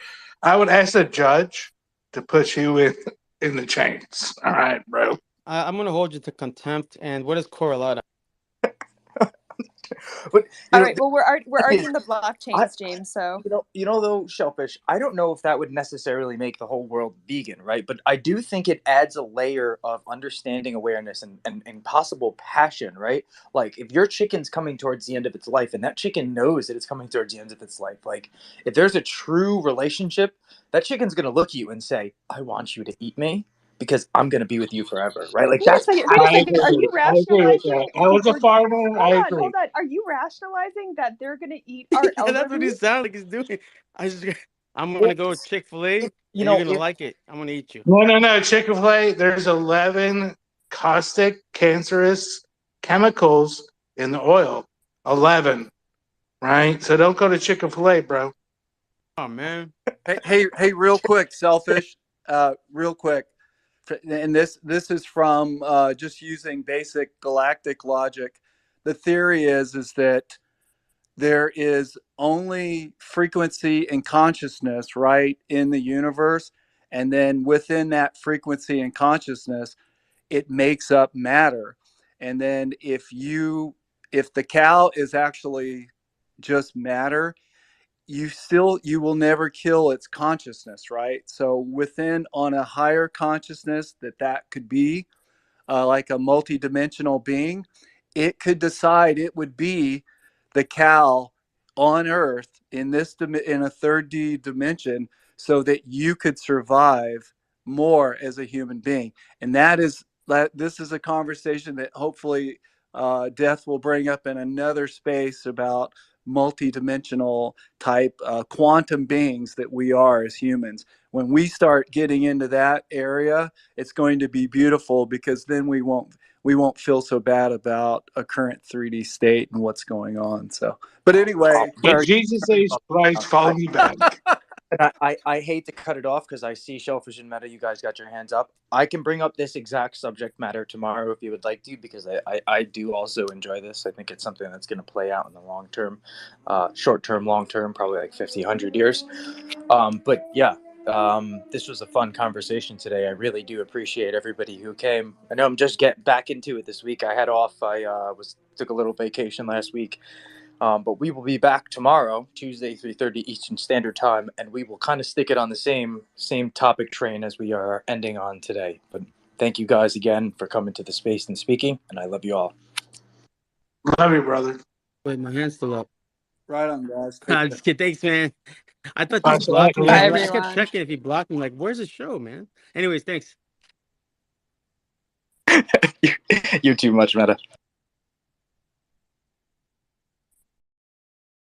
I would ask the judge to put you in the chains. All right, bro. I'm gonna hold you to contempt. And what is correlata? But All right. Well, we're already in the I, blockchains, James. So though, Shellfish, I don't know if that would necessarily make the whole world vegan, right? But I do think it adds a layer of understanding, awareness, and possible passion, right? Like if your chicken's coming towards the end of its life and that chicken knows that it's coming towards the end of its life, like if there's a true relationship, that chicken's going to look at you and say, I want you to eat me because I'm going to be with you forever, right? Like wait a that's second. Wait a I passion. second. Are agree. you I agree with rationalizing? that. I was a farmer. I Hold on. agree. Hold on. Are you rationalizing that they're gonna eat our Yeah, that's what elderly? he sounds like he's doing. I'm Well, gonna go with Chick-fil-A, you and you're know, gonna if like it. I'm gonna eat you. No. Chick-fil-A, there's 11 caustic, cancerous chemicals in the oil. 11, right? So don't go to Chick-fil-A, bro. Oh man. Hey, real quick, selfish, real quick, and this is from just using basic galactic logic. The theory is that there is only frequency and consciousness, right, in the universe, and then within that frequency and consciousness, it makes up matter. And then if the cow is actually just matter, you will never kill its consciousness, right? So within on a higher consciousness that could be like a multi-dimensional being, it could decide it would be the cow on Earth in in a third D dimension, so that you could survive more as a human being. And this is a conversation that hopefully Death will bring up in another space about multi-dimensional type quantum beings that we are as humans. When we start getting into that area, it's going to be beautiful, because then we won't feel so bad about a current 3D state and what's going on. So, but anyway, In sorry. Jesus' H Christ, follow me back. And I hate to cut it off because I see Shellfish and Meta, you guys got your hands up. I can bring up this exact subject matter tomorrow if you would like to, because I do also enjoy this. I think it's something that's going to play out in the long term, short term, long term, probably like 50, 100 years. But yeah, this was a fun conversation today. I really do appreciate everybody who came. I know I'm just getting back into it this week. I had off. I took a little vacation last week. But we will be back tomorrow, Tuesday, 3:30 Eastern Standard Time, and we will kind of stick it on the same topic train as we are ending on today. But thank you guys again for coming to the space and speaking, and I love you all. Love you, brother. Wait, my hand's still up. Right on, guys. Take I'm care. just kidding. Thanks, man. I thought Bye, you blocked me. Bye, Shellfish. I kept everyone. checking if he blocked me. Like, where's the show, man? Anyways, thanks. You're too much, Meta.